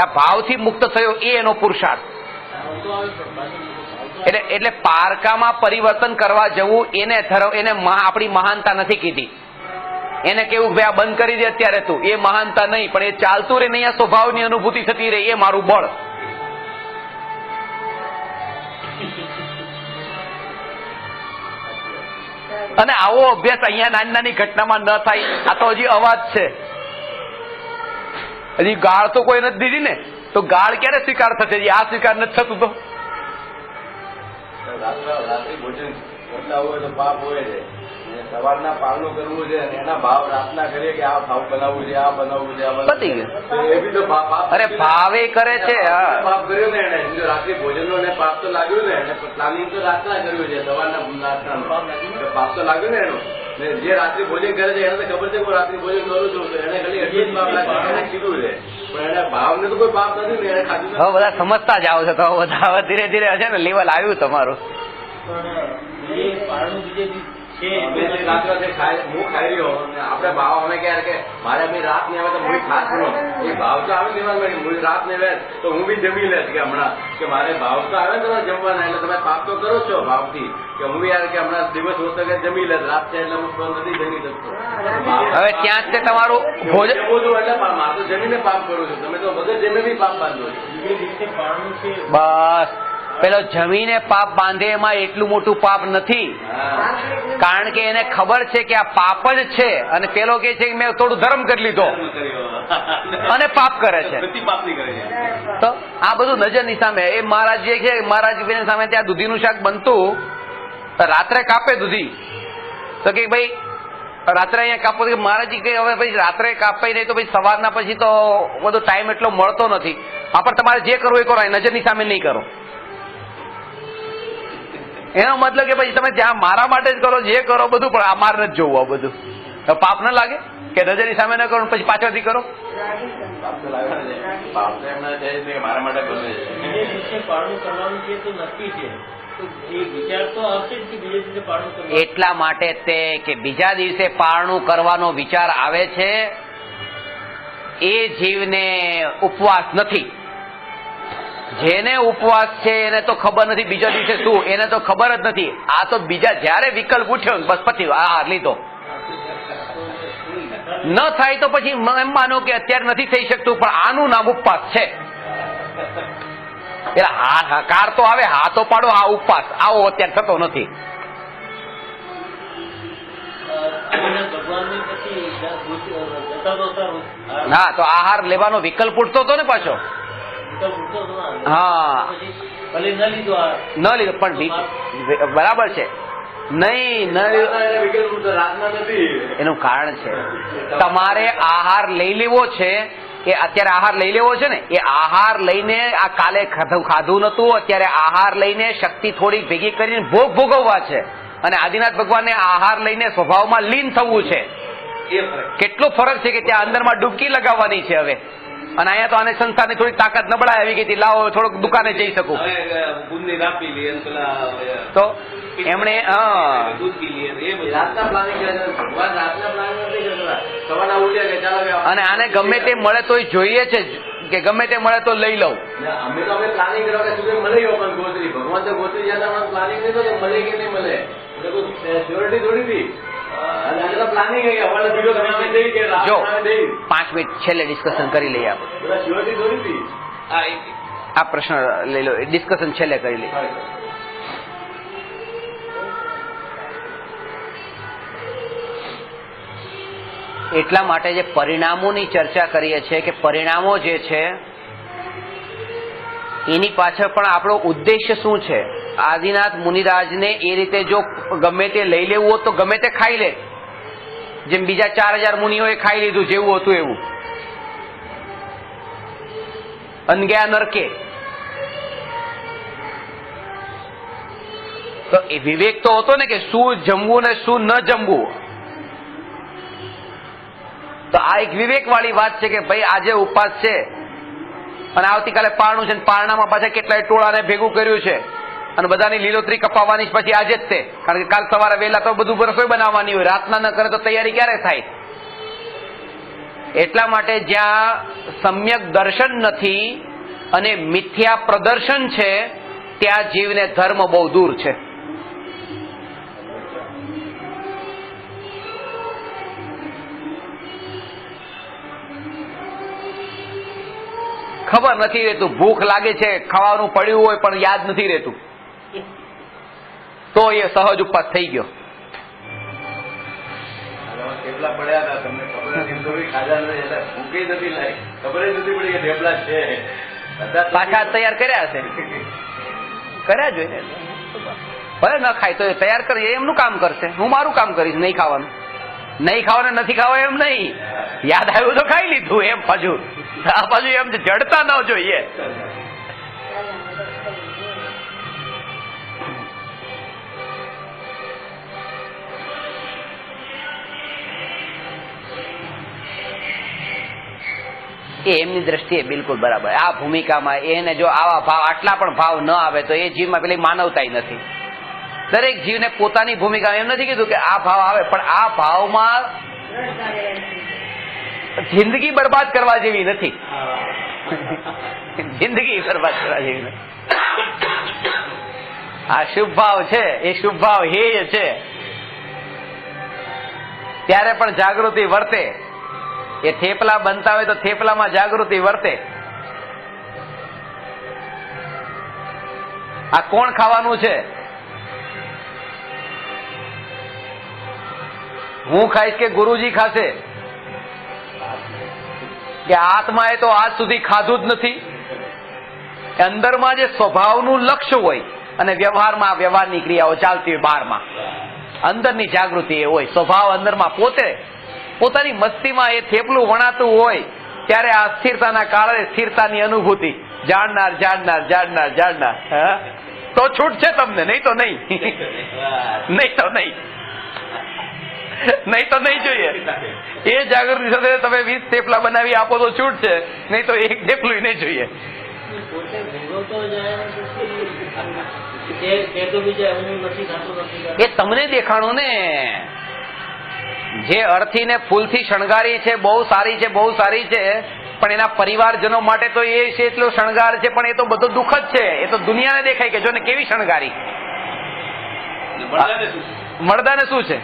આ ભાવથી મુક્ત થયો એ એનો પુરુષાર્થ. એટલે પારકામાં પરિવર્તન કરવા જવું એને આપણી મહાનતા નથી કીધી. એને કેવું ભાઈ આ બંધ કરી દે અત્યારે તું, એ મહાનતા નહીં. પણ એ ચાલતું રહે નહીં, સ્વભાવની અનુભૂતિ થતી રહે, એ મારું બળ. અને આવો અભ્યાસ અહીંયા નાની નાની ઘટનામાં ન થાય. આ તો હજી અવાજ છે, હજી ગાળ તો કોઈ નથી દીધી ને, તો ગાળ ક્યારે સ્વીકાર થશે? આ સ્વીકાર નથી થતું તો રાત્રિ ભોજન કરતા હોય તો પાપ હોય છે. સવારના પાલનું કરવું છે, એના ભાવ રાતના કરીએ કે આ ભાવ બનાવવું છે, આ બનાવવું છે, પતી ગયું. એ બી તો પાપ. અરે ભાવે કરે છે. પાપ કર્યો ને એને, જો રાત્રિ ભોજન નો પાપ તો લાગ્યું ને એને, પ્લાનિંગ તો રાતના કર્યું છે, સવારના પાપ તો લાગ્યું ને એનું. જે રાત્રિ ભોજન કરે છે એને તો ખબર છે કે હું રાત્રિ ભોજન કરું છું, એને ખાલી એટલું જ પાપ લાગે, એને કીધું છે. પણ એના ભાવને તો કોઈ પાપ નથી ને, એને ખાધું. હવે બધા સમજતા જાઓ છો તો બધા હવે ધીરે ધીરે હશે ને લેવલ આવ્યું તમારું. પણ એ પારણું બીજે રાત્રે હું ખાઈ રહ્યો, આપડે ભાવ અમે ક્યારે કે મારે ભાઈ રાત ને આવે તો હું ખાસ નહીં, એ ભાવ તો આવે ને રાત ને વેચ તો હું બી જમી લેશ કે હમણાં કે મારે ભાવ તો આવે ને તમારે જમવાના, એટલે તમે પાપ તો કરો છો ભાવથી કે હું યાર કે હમણાં દિવસ હોતો કે જમી લેશ, રાત છે એટલે હું નથી જમી શકતો. હવે ત્યાં જ તે તમારું ભોજન એટલે મારે તો જમીને પાપ કરું છું, તમે તો વગર જમે બી પાપ બાંધો છો. પારણું છે બસ પેલો જમીને પાપ બાંધે એમાં એટલું મોટું પાપ નથી. કારણ કે એને ખબર છે કે આ પાપ જ છે, અને પેલો કે છે કે મેં થોડું ધર્મ કરી લીધો અને પાપ કરે છે. તો આ બધું નજરની સામે. એ મહારાજ જે છે, મહારાજ સામે ત્યાં દૂધીનું શાક બનતું, રાત્રે કાપે દૂધી, તો કે ભાઈ રાત્રે અહીંયા કાપો. મહારાજ કે હવે ભાઈ રાત્રે કાપાઈ નહીં તો ભાઈ સવારના પછી તો બધો ટાઈમ એટલો મળતો નથી. આ પણ તમારે જે કરવું એ કરો, નજરની સામે નહીં કરો. એનો મતલબ કે પછી તમે જ્યાં મારા માટે જ કરો, જે કરો બધું, પણ આ માર નથી જોવું. આ બધું પાપ ન લાગે કે નજરની સામે ન કરો પછી પાછળથી કરો? પાપ તો લાગે ને, પાપ તો એમના છે મારા માટે બને છે. બીજે દિવસે પારણું કરવાનું છે તો નક્કી છે, તો એ વિચાર તો આવશે જ કે બીજે દિવસે પારણું કરવાનું. એટલા માટે તે કે બીજા દિવસે પારણું કરવાનો વિચાર આવે છે, એ જીવને ઉપવાસ નથી. જેને ઉપવાસ છે એને તો ખબર નથી બીજા દિવસે શું, એને તો ખબર જ નથી. આ તો બીજા જયારે વિકલ્પ ઉઠ્યો બસ પછી આ લીધો. ન થાય તો પછી એમ માનો કે અત્યારે નથી થઈ શકતું, પણ આનું નામ ઉપવાસ છે. એટલે હાકાર તો આવે, હા તો પાડો, આ ઉપવાસ આવો અત્યારે થતો નથી. હા તો આહાર લેવાનો વિકલ્પ ઉઠતો હતો ને પાછો. હા ન લીધો પણ બરાબર છે, નહીં એનું કારણ છે તમારે આહાર લઈ લેવો છે. એ અત્યારે આહાર લઈ લેવો છે ને, એ આહાર લઈને આ કાલે ખાધું નતું, અત્યારે આહાર લઈને શક્તિ થોડી ભેગી કરીને ભોગ ભોગવવા છે. અને આદિનાથ ભગવાનને આહાર લઈને સ્વભાવમાં લીન થવું છે. કેટલો ફરક છે કે ત્યાં અંદરમાં ડૂબકી લગાવવાની છે હવે. અને અહીંયા તો આને સંસ્થાની થોડી તાકાત નબળાઈ આવી ગઈ હતી, લાવો થોડોક દુકાને જઈ શકું. તો એમણે અને આને ગમે તે મળે તો જોઈએ છે કે ગમે તે મળે તો લઈ લઉં. અમે તો અમે પ્લાનિંગ કરવા કે સુધી મળે પણ ગોત્રી ભગવાન તો ગોત્રી જતા પ્લાનિંગ નહીં તો મળે કે નહીં મળે, શ્યોરિટી થોડી હતી. અને પ્લાનિંગ અમારે વિડીયો બનાવી દઈ કે રાત જો બનાવી દઈ 5 મિનિટ છેલ્લે ડિસ્કશન કરી લઈએ આપણે. બધા શિવાજી દોરી હતી. હા આ પ્રશ્ન લઈ લો, ડિસ્કશન છેલ્લે કરી લઈએ. એટલા માટે જે પરિણામોની ચર્ચા કરીએ છીએ કે પરિણામો જે છે એની પાછળ પણ આપણો ઉદ્દેશ્ય શું છે. આદિનાથ મુનિરાજને એ રીતે જો ગમે તે લઈ લેવું હોત તો ગમે તે ખાઈ લે, જેમ બીજા 4000 મુનિઓએ ખાઈ લીધું જેવું હતું એવું, અનગ્યા નરકે. તો એ વિવેક તો હતો ને કે શું જમવું ને શું ન જમવું. તો આ એક વિવેક વાળી વાત છે કે ભાઈ આજે ઉપવાસ છે અને આવતીકાલે પારણું છે, પારણામાં પાછા કેટલાય ટોળાને ભેગું કર્યું છે અને બધાની લીલોતરી કપાવવાની પછી આજે જ તે, કારણ કે કાલ સવારે વહેલા તો બધું રસોઈ બનાવવાની હોય, રાતના ન કરે તો તૈયારી ક્યારે થાય. એટલા માટે જ્યાં સમ્યક દર્શન નથી અને મિથ્યા પ્રદર્શન છે ત્યાં જીવને ધર્મ બહુ દૂર છે. ખબર નથી રહેતું, ભૂખ લાગે છે, ખાવાનું પડ્યું હોય પણ યાદ નથી રહેતું, તો એ સહજ ઉપવાસ થઈ ગયો. થેપલા પડ્યા હતા, તમને ખબર નથી, થોડી ખાધા નથી એટલે ભૂખે નથી લાગી, ખબર જ નથી પડી કે થેપલા છે. પાછા તૈયાર કર્યા હશે, કર્યા જોઈએ. ભલે ન ખાય તો એ તૈયાર કરી એમનું કામ કરશે, હું મારું કામ કરીશ. નહીં ખાવાનું, નહીં ખાવાનું, નથી ખાવા એમ નહીં, યાદ આવ્યું તો ખાઈ લીધું એમ. પાછું આ બાજુ એમ જડતા ન જોઈએ. એ એમની દ્રષ્ટિએ બિલકુલ બરાબર. આ ભૂમિકામાં એને જો આવા ભાવ, આટલા પણ ભાવ ન આવે તો એ જીવમાં પેલી માનવતા નથી. દરેક જીવને પોતાની ભૂમિકા, એમ નથી કીધું કે આ ભાવ આવે, પણ આ ભાવમાં જિંદગી બરબાદ કરવા જેવી નથી. જિંદગી બરબાદ કરવા જેવી નથી. આ શુભ ભાવ છે, એ શુભ ભાવ હેય છે, ત્યારે પણ જાગૃતિ વર્તે. એ થેપલા બનતા હોય તો થેપલામાં જાગૃતિ વર્તે. આ કોણ ખાવાનું છે? હું ખાઈશ કે ગુરુજી ખાશે? કે આત્માએ તો આજ સુધી ખાધું જ નથી. અંદરમાં જે સ્વભાવનું લક્ષ્ય હોય અને વ્યવહારમાં વ્યવહારની ક્રિયાઓ ચાલતી હોય, બહારમાં અંદરની જાગૃતિ એ હોય, સ્વભાવ અંદરમાં પોતે પોતાની મસ્તીમાં એ થેપલું વણાતું હોય ત્યારે આ અસ્થિરતાના કારણે સ્થિરતાની અનુભૂતિ જાણનાર જાણનાર જાણનાર જાણનાર તો છૂટ છે તમને, નહીં તો નહીં. નહીં તો નહીં, નહીં તો નહીં જોઈએ. એ જાગૃતિ સાથે તમે 20 થેપલા બનાવી આપો તો છૂટ છે, નહીં તો એક થેપલું નહીં જોઈએ. પોતે ભોગવતો જાય તે તો બીજા હું નથી ખાતો નથી. એ તમને દેખાણું ને, જે અર્થી ને ફૂલથી શણગારી છે, બહુ સારી છે, બહુ સારી છે, પણ એના પરિવારજનો માટે તો એ છે એટલો શણગાર છે, પણ એ તો બધો દુઃખ જ છે. એ તો દુનિયાને દેખાય કે જો ને કેવી શણગારી. મળદાને શું છે?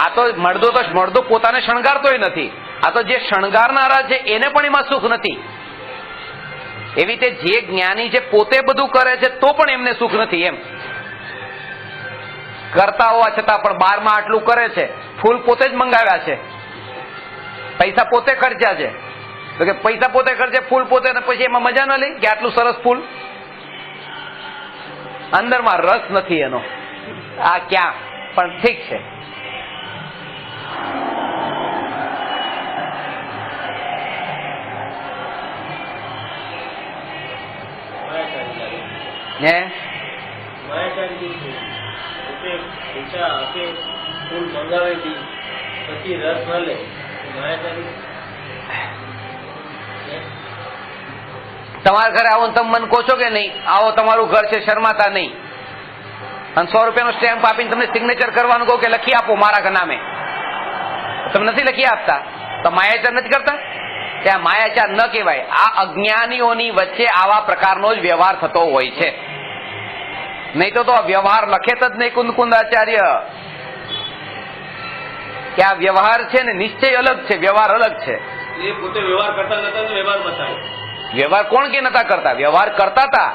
આ તો મળદો પોતાને શણગારતોય નથી. આ તો જે શણગારનારા છે એને પણ એમાં સુખ નથી. એવી રીતે જે જ્ઞાની છે પોતે બધું કરે છે તો પણ એમને સુખ નથી. એમ કરતા હોવા છતાં પણ બારમાં આટલું કરે છે, ફૂલ પોતે જ મંગાવ્યા છે, પૈસા પોતે ખર્ચ્યા છે, તો કે પૈસા પોતે ખર્ચે, ફૂલ પોતે, પછી એમાં મજા ન લઈ કે આટલું સરસ ફૂલ, અંદરમાં રસ નથી એનો. આ ક્યાં પણ ઠીક છે. હે માયાચારી પૈસા આપે, ફૂલ મંગાવે પછી રસ ન લે, માયાચારી. તમારા ઘરે આવો તમે મને કહો છો કે નહીં? આવો, તમારું ઘર છે, શરમાતા નહીં. અને 100 રૂપિયાનો સ્ટેમ્પ આપીને તમને સિગ્નેચર કરવાનું કહું કે લખી આપો મારા નામે, તમે નથી લખી આપતા તો માયાચાર નથી કરતા. ત્યાં માયાચાર ન કહેવાય. આ અજ્ઞાનીઓની વચ્ચે આવા પ્રકારનો જ વ્યવહાર થતો હોય છે. નહીં તો આ વ્યવહાર લખે જ નહીં કુંદકુંદાચાર્ય કે આ વ્યવહાર છે ને નિશ્ચય અલગ છે, વ્યવહાર અલગ છે. એ પોતે વ્યવહાર કરતા નતા તો વ્યવહાર બતાવ્યો. વ્યવહાર કોણ કે નતા કરતા? વ્યવહાર કરતા હતા.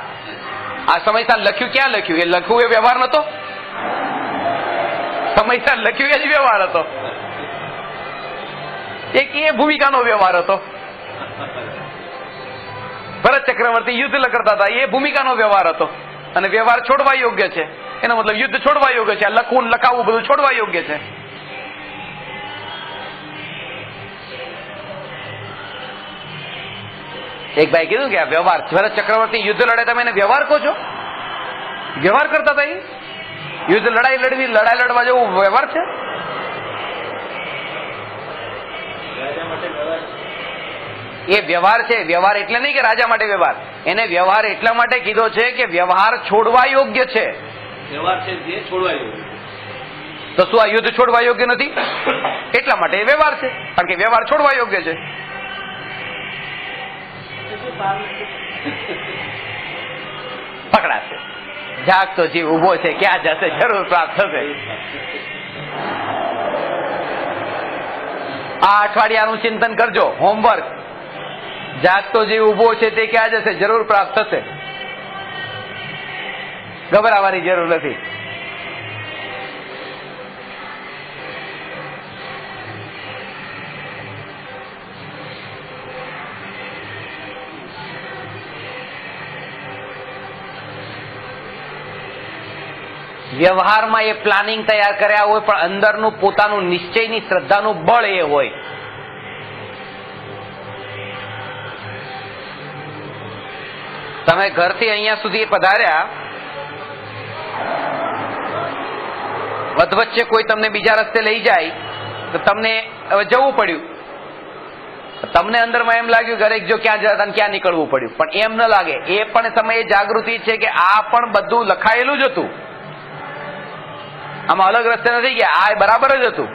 આ સમયસાર લખ્યું ક્યાં લખ્યું? એ લખ્યું એ વ્યવહાર નતો. સમયસાર લખ્યું એ જ વ્યવહાર હતો. એક એ ભૂમિકાનો વ્યવહાર હતો. ભરત ચક્રવર્તી યુદ્ધ કરતા હતા, એ ભૂમિકાનો વ્યવહાર હતો. અને વ્યવહાર છોડવા યોગ્ય છે, એનો મતલબ યુદ્ધ છોડવા યોગ્ય છે. લખવું લખાવવું બધું છોડવા યોગ્ય છે. એક ભાઈ કીધું કે આ વ્યવહાર, ભરત ચક્રવર્તી યુદ્ધ લડે, તમે એને વ્યવહાર કહો છો? વ્યવહાર કરતા હતા એ? યુદ્ધ લડાઈ લડવા જેવું વ્યવહાર છે? રાજા માટે વ્યવહાર એ વ્યવહાર છે. વ્યવહાર એટલે નહીં કે રાજા માટે વ્યવહાર, એને વ્યવહાર એટલા માટે કીધો છે કે વ્યવહાર છોડવા યોગ્ય છે. વ્યવહાર છે જે છોડવા યોગ્ય. તો શું આ યુદ્ધ છોડવા યોગ્ય નથી? એટલા માટે એ વ્યવહાર છે, કારણ કે વ્યવહાર છોડવા યોગ્ય છે. પકડાશે. જાગતો જીવ ઉભો છે, ક્યાં જશે? જરૂર પ્રાપ્ત થશે. આ અઠવાડિયાનું ચિંતન કરજો, હોમવર્ક. જાગતો જીવ ઉભો છે તે ક્યાં જશે? જરૂર પ્રાપ્ત થશે. ગભરાવાની જરૂર નથી. વ્યવહારમાં એ પ્લાનિંગ તૈયાર કર્યા હોય, પણ અંદરનું પોતાનું નિશ્ચયની શ્રદ્ધાનું બળ એ હોય. તમે ઘરથી અહીંયા સુધી પધાર્યા, વચ્ચે કોઈ તમને બીજા રસ્તે લઈ જાય તો તમને હવે જવું પડ્યું. તમને અંદરમાં એમ લાગ્યું ઘરે જો ક્યાં જતા ક્યાં નીકળવું પડ્યું, પણ એમ ન લાગે. એ પણ સમયે જાગૃતિ છે કે આ પણ બધું લખાયેલું જ હતું, આમાં અલગ રસ્તે નથી ગયા, આ બરાબર જ હતું.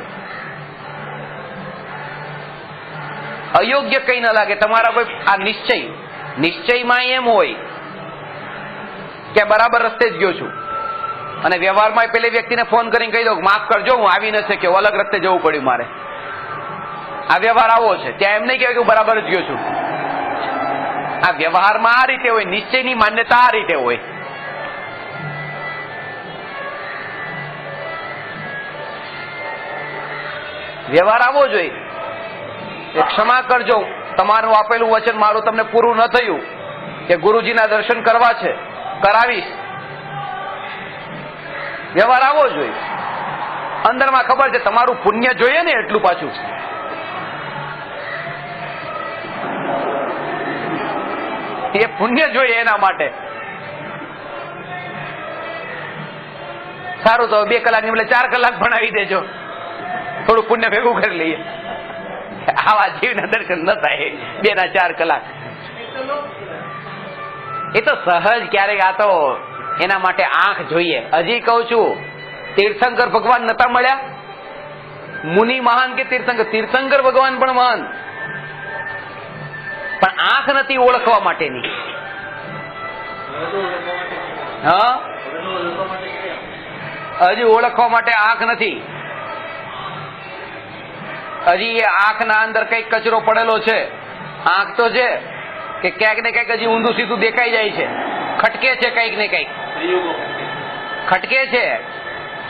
અયોગ્ય કઈ ન લાગે તમારા કોઈ આ નિશ્ચયમાં એમ હોય કે બરાબર રસ્તે જ ગયો છું. અને વ્યવહારમાં પેલી વ્યક્તિને ફોન કરીને કહી દો માફ કરજો હું આવી ન શક્યો, અલગ રસ્તે જવું પડ્યું મારે. આ વ્યવહાર આવો છે. ત્યાં એમ નહીં કહેવાય કે હું બરાબર જ ગયો છું. આ વ્યવહારમાં આ રીતે હોય, નિશ્ચયની માન્યતા આ રીતે હોય. વ્યવહાર આવવો જોઈએ. ક્ષમા કરજો, તમારું આપેલું વચન મારું તમને પૂરું ન થયું કે ગુરુજીના દર્શન કરવા છે, કરાવીશ. વ્યવહાર આવવો જોઈએ. અંદરમાં ખબર છે તમારું પુણ્ય જોઈએ ને એટલું પાછું. એ પુણ્ય જોઈએ એના માટે. સારું તો 2 કલાકની બદલે 4 કલાક ભણાવી દેજો, થોડું પુણ્ય ભેગું કરી લઈએ. આવા જીવના દર્શન ન થાય 2 ના 4 કલાક. એ તો સહજ ક્યારેક, આ તો એના માટે આંખ જોઈએ. હજી કહું છું, તીર્થંકર ભગવાન નતા મળ્યા? મુનિ મહાન કે તીર્થંકર ભગવાન પણ મહાન, પણ આંખ નથી ઓળખવા માટેની. હા, હજી ઓળખવા માટે આંખ નથી. હજી એ આંખના અંદર કઈક કચરો પડેલો છે. આંખ તો છે કે ક્યાંક ને ક્યાંક હજી ઊંધું સીધું દેખાઈ જાય છે, ખટકે છે કંઈક ને કંઈક. ખટકે છે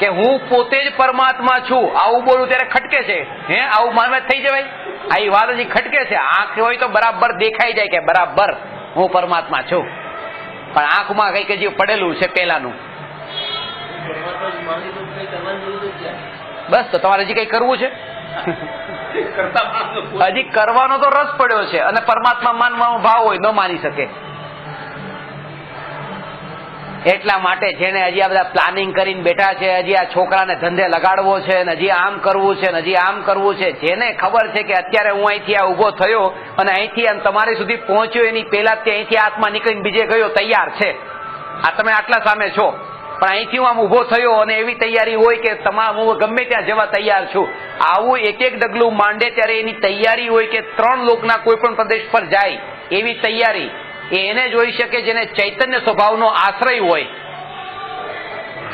કે હું પોતે જ પરમાત્મા છું, આવું બોલું ત્યારે ખટકે છે. હે, આવું માનવા થઈ જવાય? આ વાત હજી ખટકે છે. આંખ હોય તો બરાબર દેખાઈ જાય કે બરાબર હું પરમાત્મા છું, પણ આંખમાં કઈક હજી પડેલું છે પેલાનું. બસ, તો તમારે હજી કઈ કરવું છે? હજી કરવાનો તો રસ પડ્યો છે, અને પરમાત્મા માનવાનો ભાવ હોય ન માની શકે. એટલા માટે જેને હજી આ બધા પ્લાનિંગ કરીને બેઠા છે, હજી આ છોકરાને ધંધે લગાડવો છે, હજી આમ કરવું છે, હજી આમ કરવું છે, જેને ખબર છે કે અત્યારે હું અહીંથી આ ઉભો થયો અને અહીંથી તમારી સુધી પહોંચ્યો એની પહેલા જ અહીંથી આત્મા નીકળીને બીજે ગયો તૈયાર છે. આ તમે આટલા સામે છો, પણ અહીંથી હું આમ ઉભો થયો અને એવી તૈયારી હોય કે તમામ હું ગમે ત્યાં જવા તૈયાર છું. આવું એક ડગલું માંડે ત્યારે એની તૈયારી હોય કે 3 લોકના કોઈ પણ પ્રદેશ પર જાય એવી તૈયારી. એને જોઈ શકે જેને ચૈતન્ય સ્વભાવનો આશ્રય હોય.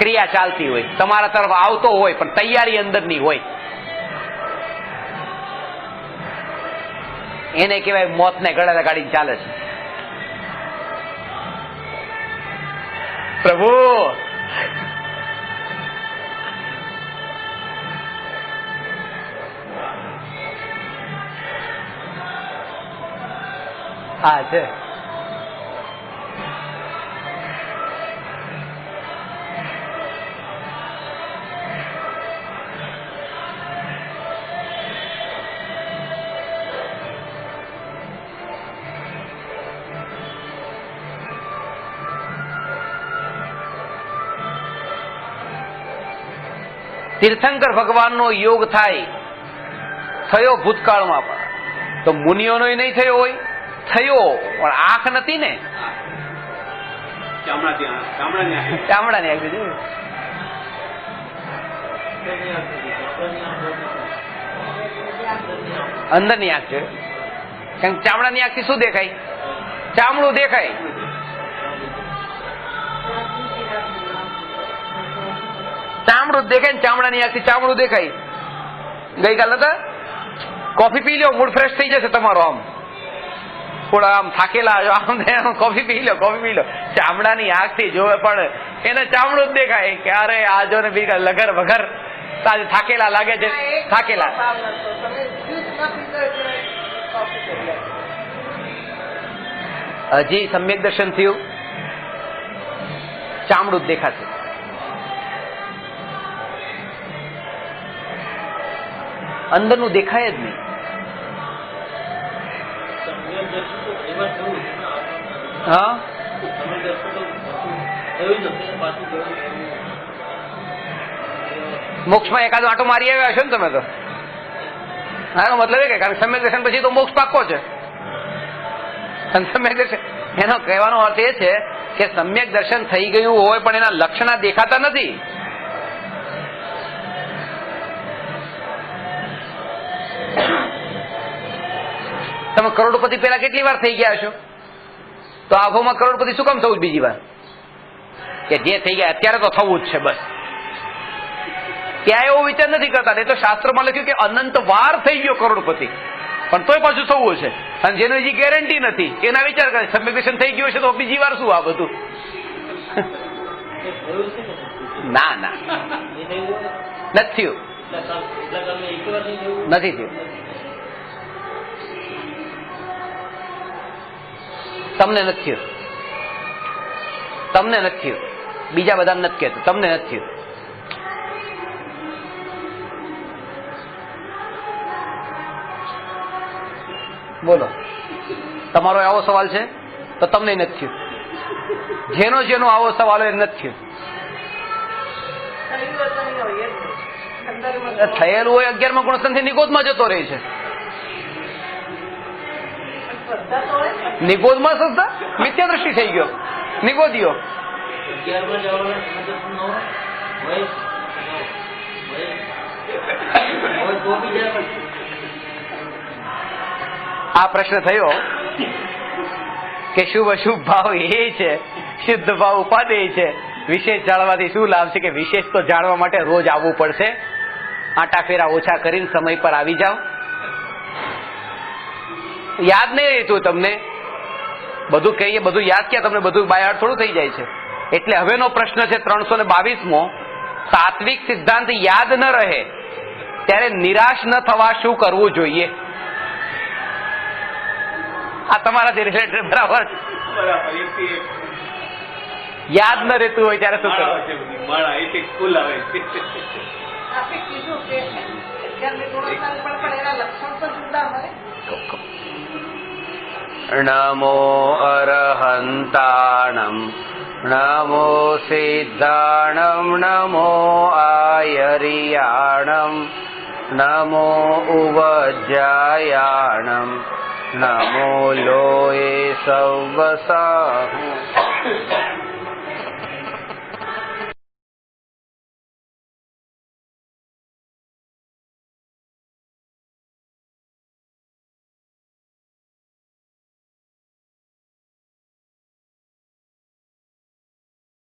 ક્રિયા ચાલતી હોય, તમારા તરફ આવતો હોય પણ તૈયારી અંદરની હોય, એને કહેવાય મોતને ગળે લગાડીને ચાલે છે. પ્રભુ હા છે. તીર્થંકર ભગવાનનો યોગ થાય, થયો ભૂતકાળમાં પણ, તો મુનિઓનો નહીં થયો હોય, થયો પણ આંખ નથી ને, ચામડાની આંખ દીધી, અંદરની આંખ છે. કારણ કે ચામડાની આંખથી શું દેખાય? ચામડું દેખાય. ચામડું દેખાય ને ચામડાની આંખથી ચામડું દેખાય. ગઈકાલ નતા કોફી પી લો, મૂડ ફ્રેશ થઈ જશે તમારો. આમ થોડા આમ થાકેલા આમ કોફી પી લો, કોફી પી લો. ચામડાની આંખથી જોવે પણ એને ચામડું જ દેખાય કે અરે આ જો ને બીજા લગર વગર આજે થાકેલા લાગે છે, થાકેલા. હજી સમ્યક દર્શન થયું, ચામડું જ દેખાશે. અંદરનું દેખાય જ નહીં. હા મોક્ષમાં એકાદો આંટો મારી આવ્યા છો ને તમે તો. આનો મતલબ એ કે કારણ સમ્યક દર્શન પછી તો મોક્ષ પાક્કો છે. સમ્યક દર્શન એનો કહેવાનો અર્થ એ છે કે સમ્યક દર્શન થઈ ગયું હોય પણ એના લક્ષણ દેખાતા નથી. તમે કરોડપતિ પેલા કેટલી વાર થઈ ગયા છો? તો આંખોમાં કરોડપતિ શું કામ થવું બીજી વાર? કે જે થઈ ગયા અત્યારે તો થવું જ છે બસ. ત્યાં એવો વિચાર નથી કરતા. એ તો શાસ્ત્રમાં લખ્યું કે અનંત વાર થઈ ગયો કરોડપતિ, પણ તોય પાછું થવું છે. અને જેની હજી ગેરંટી નથી એના વિચાર કરે સમ્યક દર્શન થઈ ગયું છે તો બીજી વાર શું આ બધું? ના ના નથી થયું, નથી થયું. તમને નથી થયું, તમને નથી થયું, બીજા બધા નથી કહેતું, તમને નથી થયું. બોલો, તમારો આવો સવાલ છે તો તમને નથી થયું. જેનો જેનો આવો સવાલ હોય નથી થયું. થયેલું હોય 11મા ગુણસ્તંભથી નિગોદમાં જતો રહે છે. નિગોદમાં શ્રદ્ધા મિથ્યા દ્રષ્ટિ થઈ ગયો નિગોદીઓ. આ પ્રશ્ન થયો કે શુભ અશુભ ભાવ એ છે, શુદ્ધ ભાવ ઉપાદેય છે, વિશેષ જાણવાથી શું લાભ છે? કે વિશેષ તો જાણવા માટે રોજ આવવું પડશે. આટા ફેરા ઓછા કરીને સમય પર આવી જાઓ. યાદ નહીં રહેતું તમને બધું કહીએ, બધું યાદ ક્યાં તમને બધું બાયહાડ થોડું થઈ જાય છે. એટલે હવેનો પ્રશ્ન છે 322મો. સાત્વિક સિદ્ધાંત યાદ ન રહે ત્યારે નિરાશ ન થવા શું કરવું જોઈએ? આ તમારાથી રિલેટેડ બરાબર. યાદ ન રહેતું હોય ત્યારે શું કરવું? નમો અરહંતાણમ નમો સિદ્ધાણમ નમો આયરિયાણમ નમો ઉવજ્જાયાણમ નમો લોએ સવસા